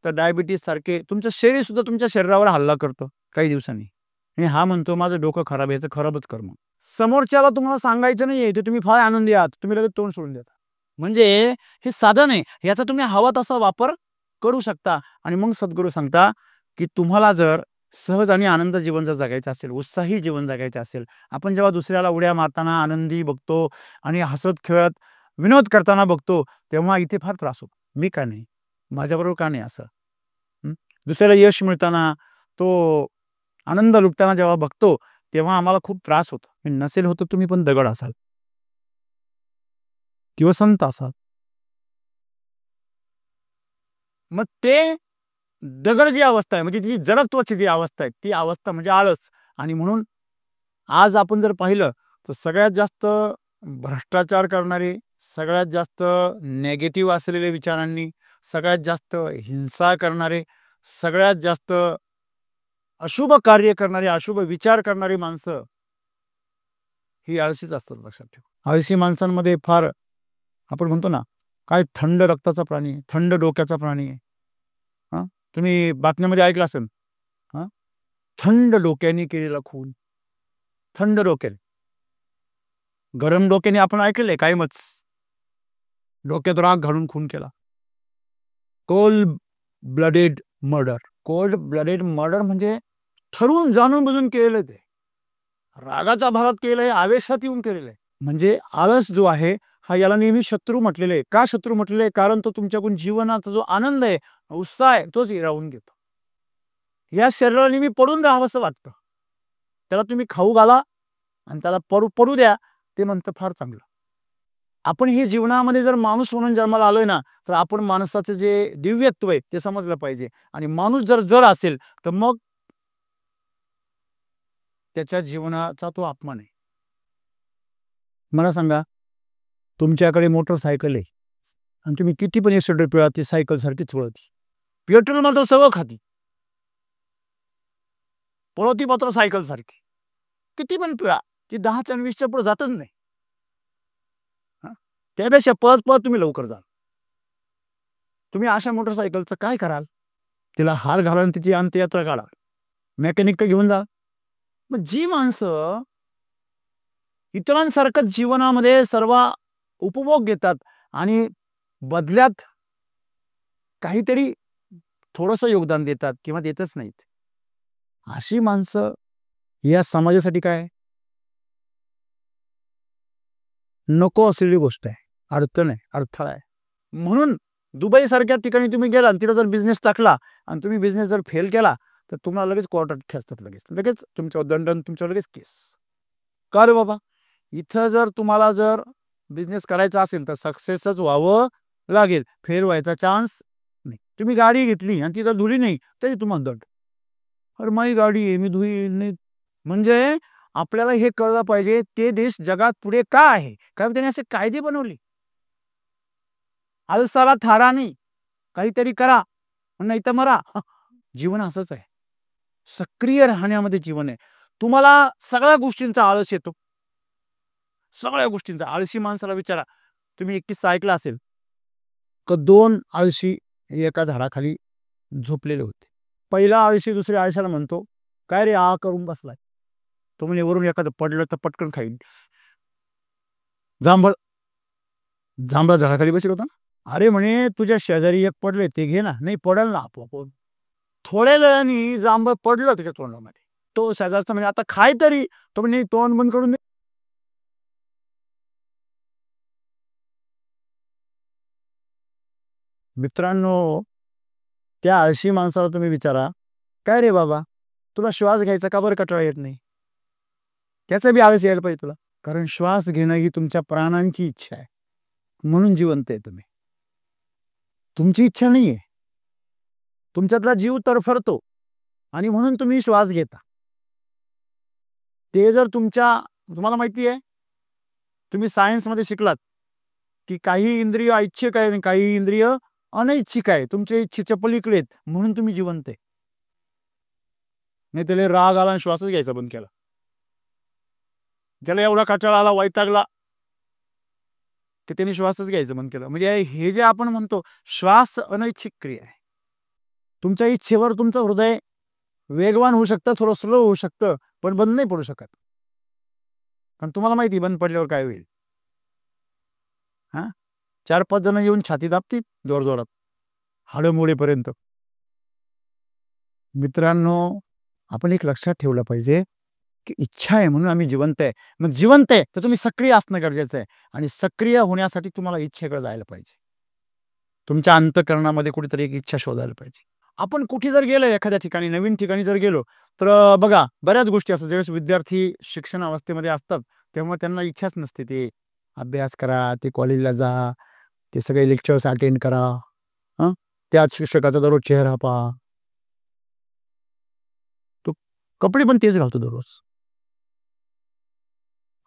तर डायबिटीज सारखे तुमचं शरीर सुद्धा तुमच्या शरीरावर हल्ला करतं काही दिवसांनी. आणि हा म्हणतो माझं डोकं खराब, याचं खराबच कर. मग समोरच्याला तुम्हाला सांगायचं नाहीये ते तुम्ही फार आनंदी आहात, तुम्ही लगेच तोंड सोडून देता. म्हणजे हे साधन आहे, याचा तुम्ही हवा तसा वापर करू शकता. आणि मग सद्गुरू सांगता की तुम्हाला जर सहज आणि आनंद जीवन जर जगायचं असेल, उत्साही जीवन जगायचं असेल, आपण जेव्हा दुसऱ्याला उड्या मारताना आनंदी बघतो आणि हसत खेळत विनोद करताना बघतो, तेव्हा इथे फार त्रास होतो. मी का नाही, माझ्याबरोबर का नाही असं? दुसऱ्याला यश मिळताना, तो आनंद लुटताना जेव्हा बघतो तेव्हा आम्हाला खूप त्रास होतो. नसेल होतं तुम्ही पण दगड असाल किंवा संत असाल. मग ते दगड जी अवस्था आहे, म्हणजे ती जडत्वाची जी अवस्था आहे, ती अवस्था म्हणजे आळस. आणि म्हणून आज आपण जर पाहिलं तर सगळ्यात जास्त भ्रष्टाचार करणारे, सगळ्यात जास्त नेगेटिव्ह असलेले विचारांनी, सगळ्यात जास्त हिंसा करणारे, सगळ्यात जास्त अशुभ कार्य करणारे, अशुभ विचार करणारी माणसं ही आळशीच असतात, लक्षात ठेवा. आळशी माणसांमध्ये फार, आपण म्हणतो ना, काय थंड रक्ताचा प्राणी आहे, थंड डोक्याचा प्राणी आहे. हां, तुम्ही बातम्यामध्ये ऐकलं असेल, हां, थंड डोक्याने केलेला खून. थंड डोक्याने. गरम डोक्याने आपण ऐकलंय कायमच. डोक्यात राग घालून खून केला. Cold blooded murder. Cold blooded murder म्हणजे ठरवून जाणून बुजून केलेलं ते. रागाचा भरात केलंय, आवेशात येऊन केलेलं आहे. म्हणजे आळस जो आहे हा याला नेहमी शत्रू म्हटलेलं आहे. का शत्रू म्हटलेलं आहे? कारण तो तुमच्याकडून जीवनाचा जो आनंद आहे, उत्साह आहे, तोच हिरावून घेतो. या शरीराला नेहमी पडून राहावंसं वाटतं. त्याला तुम्ही खाऊ घाला आणि त्याला पडू पडू द्या, ते म्हणतं फार चांगलं. आपण हे जीवनामध्ये जर माणूस म्हणून जन्माला आलोय ना, तर आपण माणसाचं जे दिव्यत्व आहे ते समजलं पाहिजे. आणि माणूस जर जड असेल तर मग त्याच्या जीवनाचा तो अपमान आहे. मला सांगा, तुमच्याकडे मोटरसायकल आहे आणि तुम्ही किती पण एक्सिलेटर पिळा, ती सायकल सारखीच वळती. पेट्रोल मात्र सगळं खाती, पळवती मात्र सायकल सारखी. किती पण पिळा, ती 10च्या आणि 20च्या पुढे जातच नाही. त्यापेक्षा पळत पळत तुम्ही लवकर जा. तुम्ही अशा मोटरसायकलचं काय कराल? तिला हार घाला आणि तिची अंत्ययात्रा काढा. मेकॅनिक घेऊन जा. मग जी माणसं इतरांसारखं जीवनामध्ये सर्व उपभोग घेतात आणि बदल्यात काहीतरी थोडंसं योगदान देतात किंवा देतच नाहीत, अशी माणसं या समाजासाठी काय नको असलेली गोष्ट आहे, अडचण आहे, अडथळा आहे. म्हणून दुबई सारख्या ठिकाणी तुम्ही गेला आणि तिथं जर बिझनेस टाकला आणि तुम्ही बिझनेस जर फेल केला तर तुम्हाला लगेच कोर्टात खेचतात, लगेच तुमच्यावर दंड, तुमच्यावर लगेच केस. का रे बाबा? इथं जर तुम्हाला जर बिझनेस करायचा असेल तर सक्सेसच व्हावं लागेल, फेल व्हायचा चान्स नाही. तुम्ही गाडी घेतली आणि तिथं धुली नाही तरी तुम्हाला दंड. अरे माझी गाडी आहे, मी धुई नाही. म्हणजे आपल्याला हे कळलं पाहिजे ते देश जगात पुढे का आहे, कारण त्याने असे कायदे बनवले. आळसाला थारा नाही, काहीतरी करा नाही तर मरा. जीवन असंच आहे, सक्रिय राहण्यामध्ये जीवन आहे. तुम्हाला सगळ्या गोष्टींचा आळस येतो, सगळ्या गोष्टींचा. आळशी माणसाला विचारा, तुम्ही एक किस्सा ऐकला असेल का, 2 आळशी एका झाडाखाली झोपलेले होते. पहिला आळशी दुसऱ्या आळशाला म्हणतो, काय रे आ करून बसलाय? तो म्हणे, वरून एखादं पडलं तर पटकन खाईल. जांभळ जांभळा झाडाखाली बसेल होता ना. अरे म्हणे, तुझ्या शेजारी एक पडले, ते घे ना. नाही पडल ना आपोआप. थोड्या वेळाने जांभळ पडलं त्याच्या तोंडामध्ये. तो शेजारचा म्हणजे आता खाय तरी. तो म्हणे तोंड बंद करून दे. मित्रांनो, त्या आळशी माणसाला तुम्ही विचारा, काय रे बाबा, तुला श्वास घ्यायचा का बरं कंटाळा येत नाही? त्याचा बी आळस यायला पाहिजे तुला. कारण श्वास घेणं ही तुमच्या प्राणांची इच्छा आहे, म्हणून जिवंत आहे तुम्ही. तुमची इच्छा नाहीये, तुमच्यातला जीव तरफडतो आणि म्हणून तुम्ही श्वास घेता. ते जर तुम्हाला माहिती आहे, तुम्ही सायन्समध्ये शिकलात की काही इंद्रिय ऐच्छिक आहे आणि काही इंद्रिय अनैच्छिक आहे, तुमच्या इच्छेच्या पलीकडे आहेत, म्हणून तुम्ही जिवंत आहे. नाही त्याला राग आला आणि श्वासच घ्यायचा बंद केला, त्याला एवढा कंटाळा आला, वैतागला की त्याने श्वासच घ्यायचं बंद केलं. म्हणजे हे जे आपण म्हणतो श्वास अनैच्छिक क्रिया आहे. तुमच्या इच्छेवर तुमचं हृदय वेगवान होऊ शकतं, थोडं स्लो होऊ शकतं, पण बंद नाही पडू शकत. कारण तुम्हाला माहिती बंद पडल्यावर काय होईल. 4-5 जण येऊन छाती दाबतील जोरजोरात, हाडं मोडेपर्यंत. मित्रांनो, आपण एक लक्षात ठेवलं पाहिजे की इच्छा आहे म्हणून आम्ही जिवंत आहे. मग जिवंत आहे तर तुम्ही सक्रिय असणं गरजेचं आहे, आणि सक्रिय होण्यासाठी तुम्हाला इच्छेकडे जायला पाहिजे. तुमच्या अंतःकरणामध्ये कुठेतरी एक इच्छा शोधायला पाहिजे. आपण कुठे जर गेलो, एखाद्या ठिकाणी नवीन ठिकाणी जर गेलो, तर बघा बऱ्याच गोष्टी असतात. ज्यावेळेस विद्यार्थी शिक्षण अवस्थेमध्ये असतात तेव्हा त्यांना इच्छाच नसते. ते अभ्यास करा, ते कॉलेजला जा, ते सगळे लेक्चर्स अटेंड करा, त्याच शिक्षकाचा दररोज चेहरा पहा, तो कपडे पण तेच घालतो दररोज,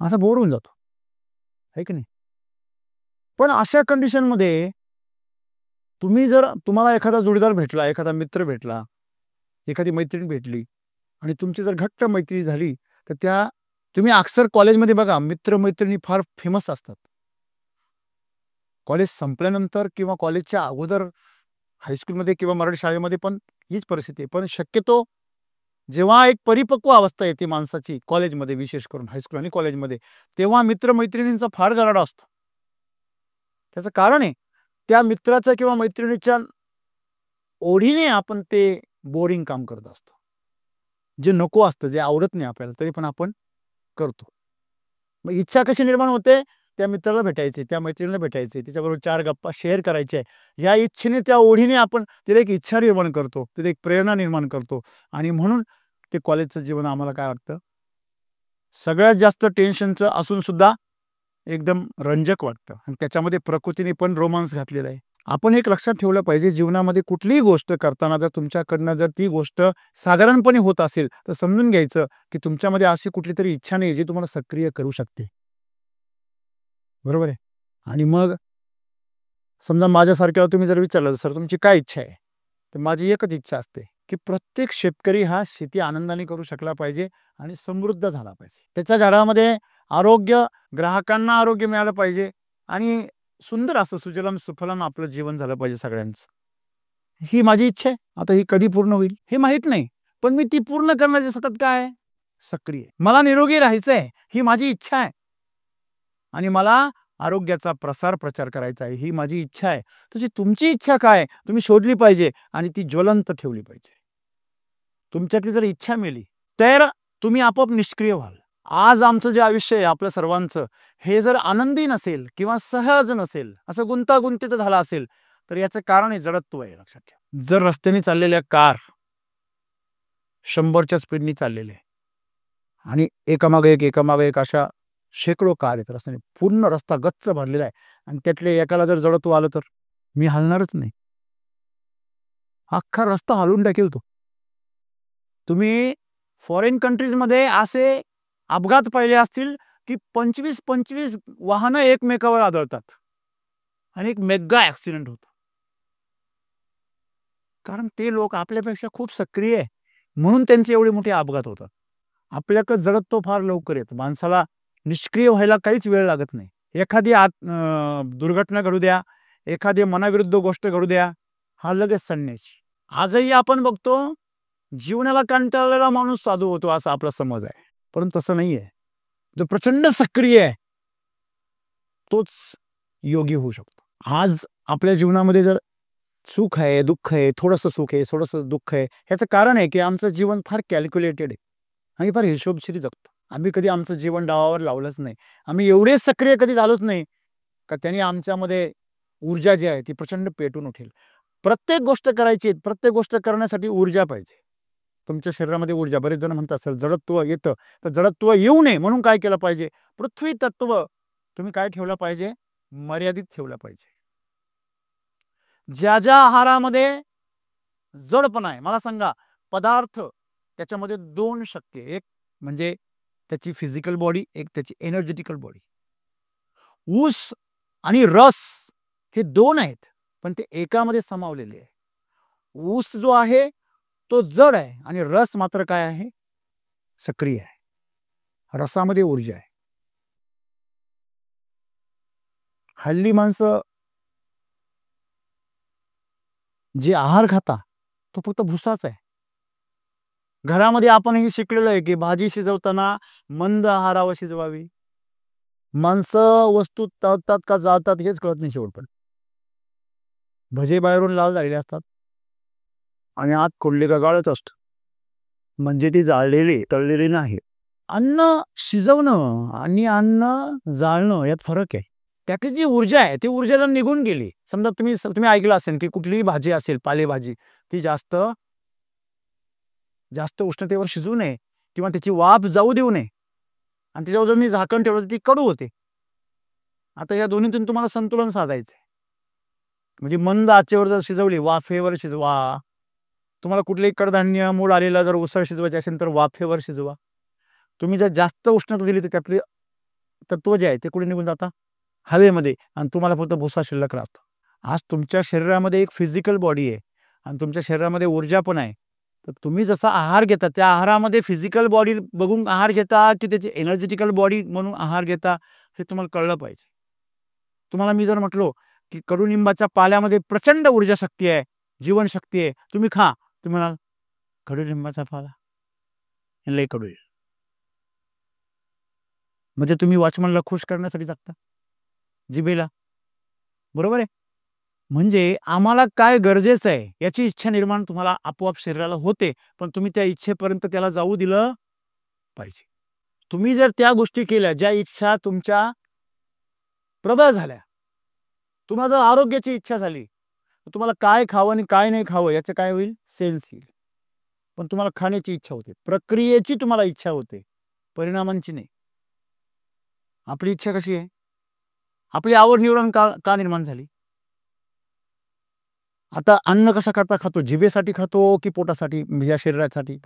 असा बोर होऊन जातो, आहे की नाही? पण अशा कंडिशनमध्ये तुम्हाला एखादा जोडीदार भेटला, एखादा मित्र भेटला, एखादी मैत्रीण भेटली आणि तुमची जर घट्ट मैत्री झाली, तर तुम्ही अक्सर कॉलेजमध्ये बघा, मित्र-मैत्रिणी फार फेमस असतात. कॉलेज संपल्यानंतर किंवा कॉलेजच्या अगोदर हायस्कूलमध्ये किंवा मराठी शाळेमध्ये पण हीच परिस्थिती आहे. पण शक्यतो जेव्हा एक परिपक्व अवस्था येते माणसाची कॉलेजमध्ये, विशेष करून हायस्कूल आणि कॉलेजमध्ये, तेव्हा मित्र-मैत्रिणींचा फार गराडा असतो. त्याचं कारण आहे, त्या मित्राच्या किंवा मैत्रिणीच्या ओढीने आपण ते बोरिंग काम करत असतो. जे नको असतं, जे आवडत नाही आपल्याला, तरी पण आपण करतो. मग इच्छा कशी निर्माण होते? त्या मित्राला भेटायचे, त्या मैत्रिणीला भेटायचे, तिच्याबरोबर 4 गप्पा शेअर करायच्या. या इच्छेने, त्या ओढीने आपण तिला एक इच्छा निर्माण करतो, तिला एक प्रेरणा निर्माण करतो आणि म्हणून ते कॉलेजचं जीवन आम्हाला काय वाटतं, सगळ्यात जास्त टेन्शनचं असून सुद्धा एकदम रंजक वाटतं आणि त्याच्यामध्ये प्रकृतीने पण रोमांस घातलेला आहे. आपण एक लक्षात ठेवलं पाहिजे, जीवनामध्ये कुठलीही गोष्ट करताना जर तुमच्याकडनं जर ती गोष्ट साधारणपणे होत असेल, तर समजून घ्यायचं की तुमच्यामध्ये अशी कुठलीतरी इच्छा नाही जी तुम्हाला सक्रिय करू शकते. बरोबर आहे? आणि मग समजा माझ्यासारख्याला तुम्ही जर विचारलं, सर तुमची काय इच्छा आहे? तर माझी एकच इच्छा असते की प्रत्येक शेतकरी हा शेती आनंदाने करू शकला पाहिजे आणि समृद्ध झाला पाहिजे. त्याच्या घरामध्ये आरोग्य, ग्राहकांना आरोग्य मिळालं पाहिजे आणि सुंदर असं सुजलाम सुफलाम आपलं जीवन झालं पाहिजे सगळ्यांचं. ही माझी इच्छा आहे. आता ही कधी पूर्ण होईल हे माहित नाही, पण मी ती पूर्ण करण्याचे सतत काय आहे? सक्रिय. मला निरोगी राहायचंय, ही माझी इच्छा आहे आणि मला आरोग्याचा प्रसार प्रचार करायचा आहे, ही माझी इच्छा आहे. तशी तुमची इच्छा काय तुम्ही शोधली पाहिजे आणि ती ज्वलंत ठेवली पाहिजे. तुमच्यातली जर इच्छा मेली तर तुम्ही आपोआप निष्क्रिय व्हाल. आज आमचं जे आयुष्य आहे आपल्या सर्वांचं, हे जर आनंदी नसेल किंवा सहज नसेल, असं गुंतागुंतीचं झालं असेल, तर याचं कारण आहे जडत्व आहे. लक्षात ठेवा. जर रस्त्याने चाललेल्या कार 100च्या स्पीडनी चाललेले आणि एकामागे एक अशा शेकडो कार आहेत रस्त्याने, पूर्ण रस्ता गच्च भरलेला आहे आणि त्यातले एकाला जर जडत्व आलं तर मी हलणारच नाही. अख्खा रस्ता हलवून टाकेल तो. तुम्ही फॉरेन कंट्रीजमध्ये असे अपघात पाहिले असतील की 25-25 वाहनं एकमेकावर आदळतात आणि एक मेगा ॲक्सिडेंट होतो. कारण ते लोक आपल्यापेक्षा खूप सक्रिय आहे, म्हणून त्यांचे एवढे मोठे अपघात होतात. आपल्याकडे जडत्व फार लवकर येतं. माणसाला निष्क्रिय व्हायला काहीच वेळ लागत नाही. एखादी दुर्घटना घडू द्या, एखादी मनाविरुद्ध गोष्ट घडू द्या, हा लगेच संन्यासी. आजही आपण बघतो, जीवनाला कंटाळलेला माणूस साधू होतो असा आपला समज आहे, परंतु तसं नाही आहे. जो प्रचंड सक्रिय आहे तोच योगी होऊ शकतो. आज आपल्या जीवनामध्ये जर सुख आहे, दुःख आहे, थोडंसं सुख आहे, थोडंसं दुःख आहे, ह्याचं कारण आहे की आमचं जीवन फार कॅल्क्युलेटेड आहे. आम्ही फार हिशोबशीर जगतो. आम्ही कधी आमचं जीवन डावावर लावलंच नाही. आम्ही एवढे सक्रिय कधी झालोच नाही का त्यांनी आमच्यामध्ये ऊर्जा जी आहे ती प्रचंड पेटून उठेल. प्रत्येक गोष्ट करायची, प्रत्येक गोष्ट करण्यासाठी ऊर्जा पाहिजे. तुमच्या शरीरामध्ये ऊर्जा, बरेच जण म्हणतात सर जडत्व येतं, तर जडत्व येऊ नये म्हणून काय केलं पाहिजे? पृथ्वी तत्व तुम्ही काय ठेवलं पाहिजे? मर्यादित ठेवलं पाहिजे. ज्या ज्या आहारामध्ये जडपणा आहे, मला सांगा, पदार्थ त्याच्यामध्ये 2 शक्य, एक म्हणजे त्याची फिजिकल बॉडी, एक त्याची एनर्जेटिकल बॉडी. ऊस आणि रस हे 2 आहेत, पण ते एकामध्ये समावलेले आहे. ऊस जो आहे तो जड आहे आणि रस मात्र काय आहे? सक्रिय आहे. रसामध्ये ऊर्जा आहे. हल्ली माणसं जे आहार खाता तो फक्त भुसाच आहे. घरामध्ये आपण हे शिकलेलं आहे की भाजी शिजवताना मंद आहारावर शिजवावी. माणसं वस्तू तळतात का जाळतात हेच कळत नाही शेवट. पण भजे बाहेरून लाल झालेले असतात आणि आत खोडले का गाळच असतो, म्हणजे ती जाळलेली तळलेली नाही. अन्न शिजवणं आणि अन्न जाळणं यात फरक आहे. त्याची जी ऊर्जा आहे ती ऊर्जा जर निघून गेली, समजा तुम्ही ऐकलं असेल की कुठलीही भाजी असेल, पालेभाजी, ती जास्त उष्णतेवर शिजू नये किंवा त्याची वाफ जाऊ देऊ नये आणि त्याच्यावर जर मी झाकण ठेवलं तर ती कडू होते. आता या दोन्हीतून तुम्हाला संतुलन साधायचं आहे. म्हणजे मंद आचेवर जर शिजवली, वाफेवर शिजवा. तुम्हाला कुठलेही कडधान्य, मूळ आलेला जर उसळ शिजवायची असेल तर वाफेवर शिजवा. तुम्ही जर जास्त उष्णता दिली तर त्यातले तत्व जे आहे ते कुठे निघून जातात? हवेमध्ये, आणि तुम्हाला फक्त भुसा शिल्लक राहतो. आज तुमच्या शरीरामध्ये एक फिजिकल बॉडी आहे आणि तुमच्या शरीरामध्ये ऊर्जा पण आहे. तर तुम्ही जसा आहार घेता त्या आहारामध्ये फिजिकल बॉडी बघून आहार घेता की त्याची एनर्जेटिकल बॉडी म्हणून आहार घेता हे तुम्हाला कळलं पाहिजे. तुम्हाला मी जर म्हटलो की कडुनिंबाच्या पाल्यामध्ये प्रचंड ऊर्जा शक्ती आहे, जीवनशक्ती आहे, तुम्ही खा, तुम्ही म्हणाल कडुलिंबाचा पाला लय कडू आहे. म्हणजे तुम्ही वॉचमनला खुश करण्यासाठी जगता जिभेला, बरोबर आहे. म्हणजे आम्हाला काय गरजेचं आहे याची इच्छा निर्माण तुम्हाला आपोआप शरीराला होते, पण तुम्ही त्या इच्छेपर्यंत त्याला जाऊ दिलं पाहिजे. तुम्ही जर त्या गोष्टी केल्या ज्या इच्छा तुमच्या प्रबळ झाल्या, तुम्हाला जर आरोग्याची इच्छा झाली, तर तुम्हाला काय खावं आणि काय नाही खावं याचं काय होईल, सेन्स येईल. पण तुम्हाला खाण्याची इच्छा होते, प्रक्रियेची तुम्हाला इच्छा होते, परिणामांची नाही. आपली इच्छा कशी आहे, आपली आवड निवड का निर्माण झाली. आता अन्न कशा करता खातो, जिभेसाठी खातो की पोटासाठी, या शरीरासाठी,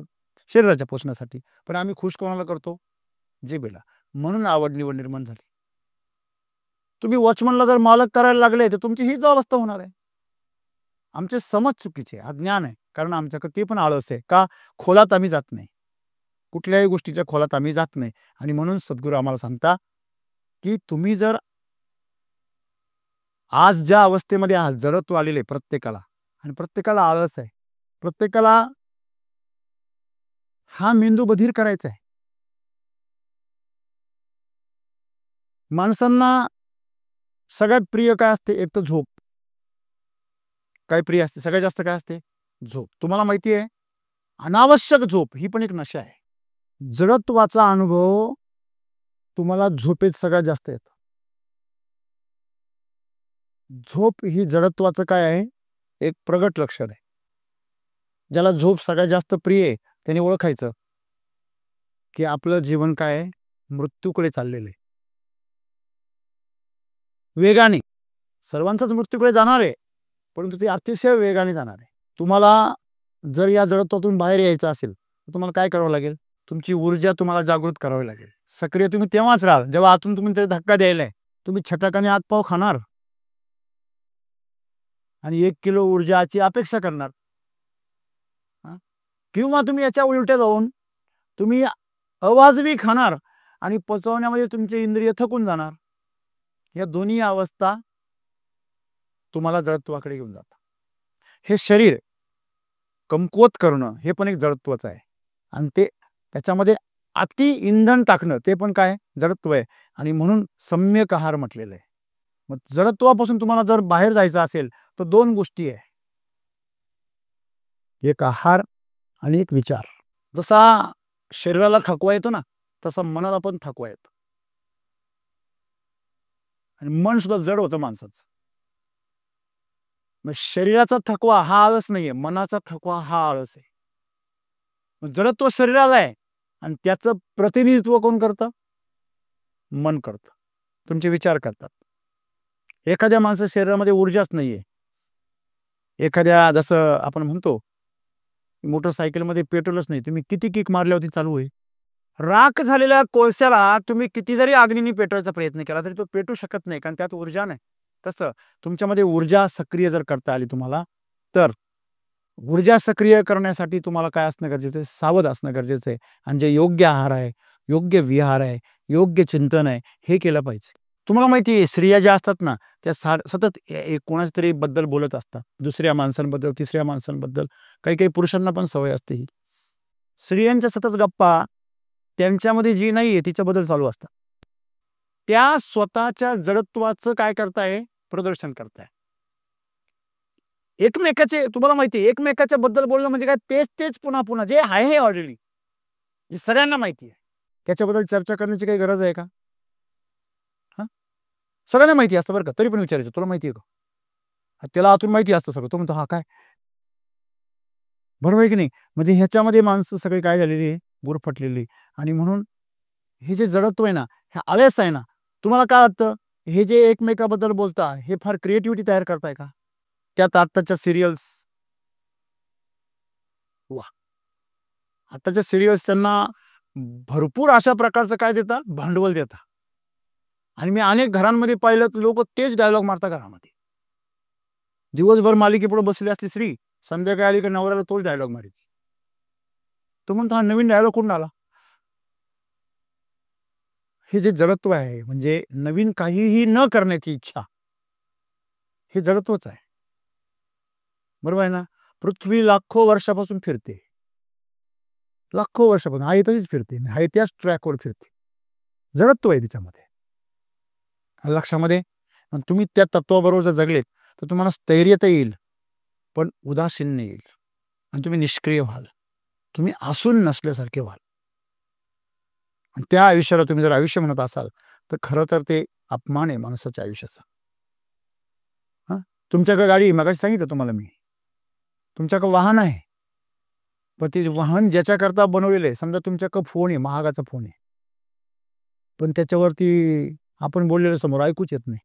शरीराच्या पोषणासाठी. पण आम्ही खुश कोणाला करतो, जिभेला. म्हणून आवड निवड निर्माण झाली. तुम्ही वॉचमनला जर मालक करायला लागले तर तुमची हीच अवस्था होणार आहे. आमचे समज चुकीचे, अज्ञान आहे. कारण आमच्याकडे ते पण आळस आहे का, खोलात आम्ही जात नाही, कुठल्याही गोष्टीच्या खोलात आम्ही जात नाही. आणि म्हणून सद्गुरू आम्हाला सांगता की तुम्ही जर आज ज्या अवस्थेमध्ये आहात, जडत्व आलेले प्रत्येकाला, आणि प्रत्येकाला आळस आहे, प्रत्येकाला हा मेंदू बधीर करायचा आहे. माणसांना सगळ्यात प्रिय काय असते, एक तर झोप. काय प्रिय असते सगळ्यात जास्त, काय असते, झोप. तुम्हाला माहिती आहे अनावश्यक झोप ही पण एक नशा आहे. जडत्वाचा अनुभव तुम्हाला झोपेत सगळ्यात जास्त येतो. झोप ही जडत्वाचं काय आहे, एक प्रगट लक्षण आहे. ज्याला झोप सगळ्यात जास्त प्रिय आहे त्याने ओळखायचं की आपलं जीवन काय आहे, मृत्यूकडे चाललेलं आहे. वेगाने सर्वांचाच मृत्यूकडे जाणार आहे, परंतु ते अतिशय वेगाने जाणार आहे. तुम्हाला जर या जडत्वातून बाहेर यायचं असेल तर तुम्हाला काय करावं लागेल, तुमची ऊर्जा तुम्हाला जागृत करावी लागेल. सक्रिय तुम्ही तेव्हाच राहाल जेव्हा आतून तुम्ही ते धक्का द्यायलाय. तुम्ही छटाकाने आत पाव खाणार आणि 1 किलो ऊर्जाची अपेक्षा करणार, किंवा तुम्ही याच्या उलटे जाऊन तुम्ही अवाजवी खाणार आणि पचवण्यामध्ये तुमचे इंद्रिय थकून जाणार. या दोन्ही अवस्था तुम्हाला जडत्वाकडे घेऊन जातात. हे शरीर कमकुवत करणं हे पण एक जडत्वच आहे, आणि ते त्याच्यामध्ये अति इंधन टाकणं ते पण काय, जडत्व आहे. आणि म्हणून सम्यक आहार म्हटलेलं आहे. मग जडत्वापासून तुम्हाला जर बाहेर जायचं असेल तर 2 गोष्टी आहे, एक आहार आणि एक विचार. जसा शरीराला थकवा येतो ना, तसा मनाला पण थकवा येतो, आणि मन सुद्धा जड होतं माणसाचं. मग शरीराचा थकवा हा आळस नाहीये, मनाचा थकवा हा आळस आहे. मग जडत्व शरीराला आहे आणि त्याचं प्रतिनिधित्व कोण करतं, मन करतं, तुमचे विचार करतात. एखाद्या माणसाच्या शरीरामध्ये ऊर्जाच नाहीये, एखाद्या जसं आपण म्हणतो मोटरसायकलमध्ये पेट्रोलच नाही, तुम्ही किती किक मारल्यावरती चालू होईल. राख झालेल्या कोळशाला तुम्ही किती जरी अग्नीने पेटवायचा प्रयत्न केला तरी तो पेटू शकत नाही, कारण त्यात ऊर्जा नाही. तसं तुमच्यामध्ये ऊर्जा सक्रिय जर करता आली तुम्हाला, तर ऊर्जा सक्रिय करण्यासाठी तुम्हाला काय असणं गरजेचं आहे, सावध असणं गरजेचं आहे. आणि जे योग्य आहार आहे, योग्य विहार आहे, योग्य चिंतन आहे, हे केलं पाहिजे. तुम्हाला माहिती आहे स्त्रिया ज्या असतात ना, त्या सतत कोणाच तरी बद्दल बोलत असतात, दुसऱ्या माणसांबद्दल, तिसऱ्या माणसांबद्दल. काही काही पुरुषांना पण सवय असते ही. स्त्रियांच्या सतत गप्पा त्यांच्यामध्ये जी नाहीये तिच्याबद्दल चालू असतात. त्या स्वतःच्या जडत्वाचं काय करताय, प्रदर्शन करताय. एकमेकाचे तुम्हाला माहिती आहे एकमेकाच्या बद्दल बोलणं म्हणजे काय, तेच तेच पुन्हा पुन्हा जे आहे हे ऑलरेडी, जे सगळ्यांना माहिती आहे, त्याच्याबद्दल चर्चा करण्याची काही गरज आहे का. सगळ्यांना माहिती असतं बरं का, तरी पण विचारायचं तुला माहिती आहे का, त्याला आतून माहिती असतं सगळं, तो म्हणतो हा काय, बरोबर आहे की नाही. म्हणजे ह्याच्यामध्ये माणसं सगळी काय झालेली आहे, गुरफटलेली. आणि म्हणून हे जे जडत्व आहे ना, हे आळस आहे ना, तुम्हाला काय वाटतं हे जे एकमेकाबद्दल बोलता हे फार क्रिएटिव्हिटी तयार करताय का. त्यात आत्ताच्या सिरियल्स, वा, आत्ताच्या सिरियल्स त्यांना भरपूर अशा प्रकारचं काय देतात, भांडवल देतात. आणि मी अनेक घरांमध्ये पाहिलं तर लोक तेच डायलॉग मारतात घरामध्ये. दिवसभर मालिकेपुढे बसली असती स्त्री, संध्याकाळी आली की नवऱ्याला तोच डायलॉग मारायची. तो म्हणतो, हा नवीन डायलॉग कुठून आला? हे जे जडत्व आहे, म्हणजे नवीन काहीही न करण्याची इच्छा, हे जडत्वच आहे. बरोबर आहे ना? पृथ्वी लाखो वर्षापासून फिरते. लाखो वर्षापासून आहे तशीच फिरते. आहे त्याच ट्रॅकवर फिरते. जडत्व आहे तिच्यामध्ये. लक्षामध्ये. आणि तुम्ही त्या तत्वाबरोबर जर जगलेत, तर तुम्हाला स्थैर्यता येईल, पण उदासीन येईल. आणि तुम्ही निष्क्रिय व्हाल. तुम्ही असून नसल्यासारखे व्हाल. आणि त्या आयुष्याला तुम्ही जर आयुष्य म्हणत असाल, तर खरं तर ते अपमान आहे माणसाच्या आयुष्याचा. हां, तुमच्याकडे गाडी, मगाशी सांगितलं तुम्हाला मी. तुमच्याकडे वाहन आहे. पण ते वाहन ज्याच्याकरता बनवलेलं आहे, समजा तुमच्याकडे फोन आहे, महागाचा फोन आहे. पण त्याच्यावरती आपण बोललेलं समोर ऐकूच येत नाही,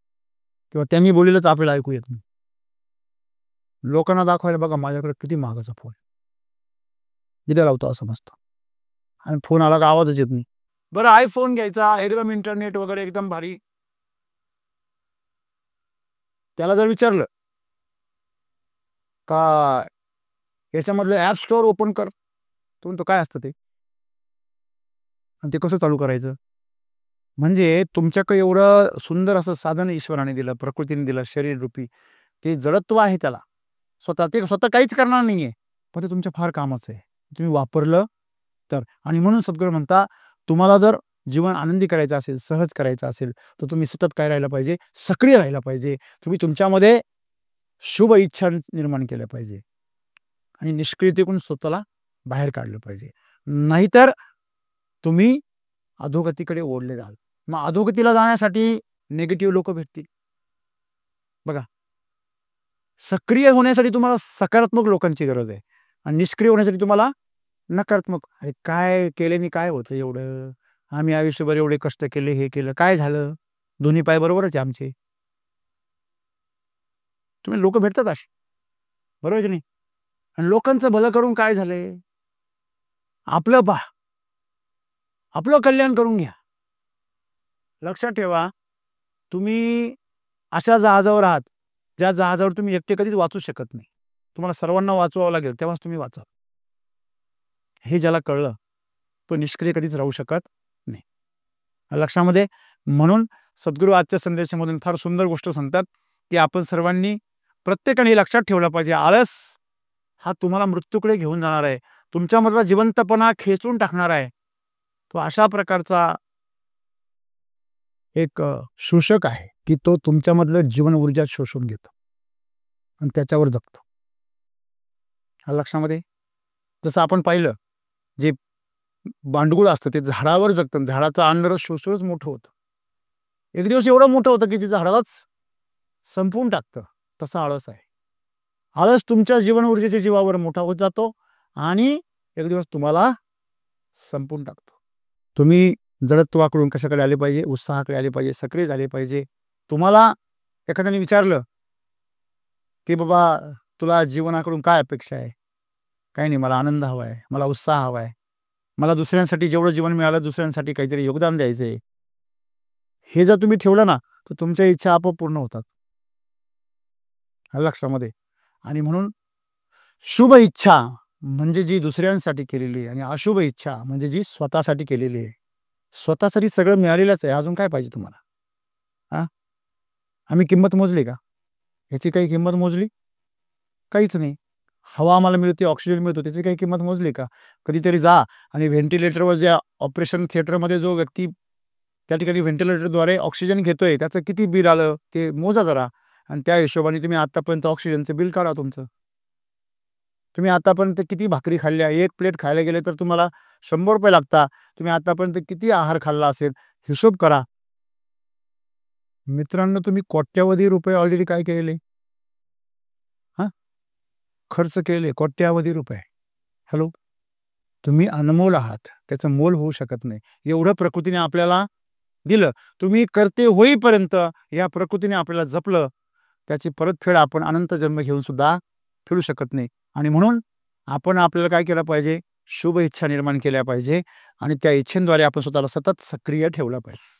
किंवा त्यांनी बोललेलंच आपल्याला ऐकू येत नाही. लोकांना दाखवायला बघा माझ्याकडे किती महागाचा फोन आहे. इथे लावतो असं मस्त. आणि फोन आला का आवाजच येत नाही. बरं, आयफोन घ्यायचा, एकदम इंटरनेट वगैरे एकदम भारी. त्याला जर विचारलं का याच्यामधलं ॲप स्टोअर ओपन कर, तो म्हणतो काय असतं ते? आणि ते कसं चालू करायचं? म्हणजे तुमच्याकडे एवढं सुंदर असं साधन ईश्वराने दिलं, प्रकृतीने दिलं, शरीररूपी. ते जडत्व आहे त्याला. ते स्वतः काहीच करणार नाहीये. पण ते तुमच्या फार कामाचं आहे. तुम्ही वापरलं तर. आणि म्हणून सद्गुरू म्हणता, तुम्हाला जर जीवन आनंदी करायचं असेल, सहज करायचं असेल, तर तुम्ही सतत काय राहायला पाहिजे? सक्रिय राहायला पाहिजे. तुम्ही तुमच्यामध्ये शुभ इच्छा निर्माण केल्या पाहिजे. आणि निष्क्रियतेतून स्वतःला बाहेर काढलं पाहिजे. नाहीतर तुम्ही अधोगतीकडे ओढले जाल. मग अधोगतीला जाण्यासाठी निगेटिव्ह लोक भेटतील. बघा, सक्रिय होण्यासाठी तुम्हाला सकारात्मक लोकांची गरज आहे, आणि निष्क्रिय होण्यासाठी तुम्हाला नकारात्मक. अरे काय केल्याने काय होतं एवढं? आम्ही आयुष्यभर एवढे कष्ट केले, हे केलं, काय झालं? दोन्ही पाय बरोबरच आहे आमचे. तुम्ही लोक भेटतात असे, बरोबर की नाही? आणि लोकांचं भलं करून काय झालंय? आपलं आपलं कल्याण करून घ्या. लक्षात ठेवा, तुम्ही अशा जहाजावर आहात, ज्या जहाजावर तुम्ही एकटे कधीच वाचू शकत नाही. तुम्हाला सर्वांना वाचवावं लागेल, तेव्हाच तुम्ही वाचाल. हे ज्याला कळलं, तो निष्क्रिय कधीच राहू शकत नाही. लक्षामध्ये. म्हणून सद्गुरू आजच्या संदेशामधून फार सुंदर गोष्ट सांगतात, की आपण सर्वांनी, प्रत्येकाने लक्षात ठेवलं पाहिजे, आळस हा तुम्हाला मृत्यूकडे घेऊन जाणार आहे. तुमच्यामधला जिवंतपणा खेचून टाकणार आहे. तो अशा प्रकारचा एक शोषक आहे, की तो तुमच्यामधलं जीवन ऊर्जा शोषून घेतो आणि त्याच्यावर जगतो. लक्षामध्ये. जसं आपण पाहिलं, जे बांडगुळ असतं ते झाडावर जगतं, झाडाचं अन्नरस शोषूनच मोठं होतं. एक दिवस एवढं मोठं होतं की ते झाडालाच संपवून टाकतं. तसा आळस आहे. आळस तुमच्या जीवन ऊर्जेच्या जीवावर मोठा होत जातो आणि एक दिवस तुम्हाला संपवून टाकतो. तुम्ही जडत्वाकडून कशाकडे आले पाहिजे? उत्साहाकडे आले पाहिजे, सक्रिय झाले पाहिजे. तुम्हाला एखाद्याने विचारलं की बाबा, तुला जीवनाकडून काय अपेक्षा आहे? काही नाही, मला आनंद हवा आहे, मला उत्साह हवा आहे, मला दुसऱ्यांसाठी जेवढं जीवन मिळालं दुसऱ्यांसाठी काहीतरी योगदान द्यायचं आहे. हे जर तुम्ही ठेवलं ना, तर तुमच्या इच्छा आपोआप पूर्ण होतात. लक्षामध्ये. आणि म्हणून शुभ इच्छा म्हणजे जी दुसऱ्यांसाठी केलेली आहे, आणि अशुभ इच्छा म्हणजे जी स्वतःसाठी केलेली आहे. स्वतःसाठी सगळं मिळालेलंच आहे, अजून काय पाहिजे तुम्हाला? हां, आम्ही किंमत मोजली का? ह्याची काही किंमत मोजली? काहीच नाही. हवा आम्हाला मिळते, ऑक्सिजन मिळतो, त्याची काही किंमत मोजली का? कधीतरी जा आणि व्हेंटिलेटरवर, ज्या ऑपरेशन थिएटरमध्ये जो व्यक्ती त्या ठिकाणी व्हेंटिलेटरद्वारे ऑक्सिजन घेतोय, त्याचं किती बिल आलं ते मोजा जरा, आणि त्या हिशोबाने तुम्ही आतापर्यंत ऑक्सिजनचं बिल काढा तुमचं. तुम्ही आतापर्यंत किती भाकरी खाल्ल्या? एक प्लेट खायला गेले तर तुम्हाला ₹100 लागतात. तुम्ही आतापर्यंत किती आहार खाल्ला असेल? हिशोब करा. मित्रांनो, तुम्ही कोट्यावधी रुपये ऑलरेडी काय केलेले? हां, खर्च केले कोट्यावधी रुपये. हॅलो, तुम्ही अनमोल आहात. त्याचं मोल होऊ शकत नाही. एवढं प्रकृतीने आपल्याला दिलं. तुम्ही करते होईपर्यंत या प्रकृतीने आपल्याला जपलं, त्याची परतफेड आपण अनंत जन्म घेऊन सुद्धा फेडू शकत नाही. आणि म्हणून आपण आपल्याला काय केलं पाहिजे? शुभ इच्छा निर्माण केल्या पाहिजे, आणि त्या इच्छेद्वारे आपण स्वतःला सतत सक्रिय ठेवलं पाहिजे.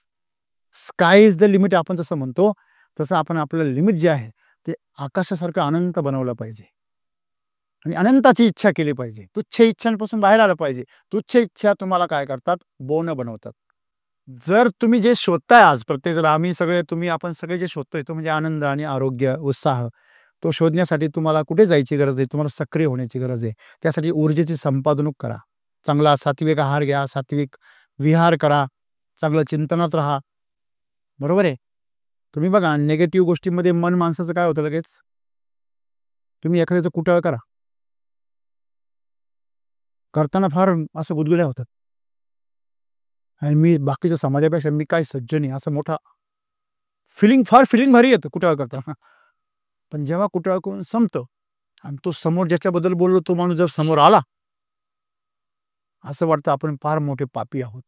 स्काय इज द लिमिट आपण जसं म्हणतो, तसं आपण आपलं लिमिट जे आहे ते आकाशासारखं अनंत बनवलं पाहिजे. आणि अनंताची इच्छा केली पाहिजे. तुच्छ इच्छांपासून बाहेर आलं पाहिजे. तुच्छ इच्छा तुम्हाला काय करतात? बोनं बनवतात. जर तुम्ही जे शोधताय आज प्रत्येक आपण सगळे जे शोधतोय तो म्हणजे आनंद आणि आरोग्य, उत्साह. तो शोधण्यासाठी तुम्हाला कुठे जायची गरज आहे? तुम्हाला सक्रिय होण्याची गरज आहे. त्यासाठी ऊर्जेची संपादनूक करा. चांगला सात्विक आहार घ्या, सात्विक विहार करा, चांगलं चिंतनात राहा. बरोबर आहे? तुम्ही बघा निगेटिव्ह गोष्टींमध्ये मन माणसाचं काय होतं लगेच? तुम्ही एखाद्याचं कुटाळ करा. करताना फार असं गुदगुल्या होतात. आणि मी बाकीच्या समाजापेक्षा मी काय सज्जन आहे असा मोठा फिलिंग भारी येतं कुटाळ करताना. पण जेव्हा कुटाळ करून संपतं आणि तो समोर ज्याच्याबद्दल बोललो तो माणूस जर समोर आला, असं वाटतं आपण फार मोठे पापी आहोत.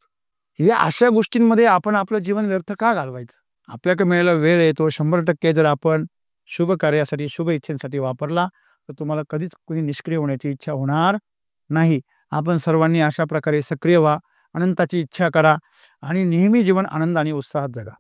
या अशा गोष्टींमध्ये आपण आपलं जीवन व्यर्थ का घालवायचं? आपल्याकडे मिळालेला वेळ आहे तो 100% जर आपण शुभ कार्यासाठी, शुभ इच्छेसाठी वापरला, तर तुम्हाला कधीच कोणी निष्क्रिय होण्याची इच्छा होणार नाही. आपण सर्वांनी अशा प्रकारे सक्रिय व्हा, अनंताची इच्छा करा आणि नेहमी जीवन आनंद आणि उत्साहात जगा.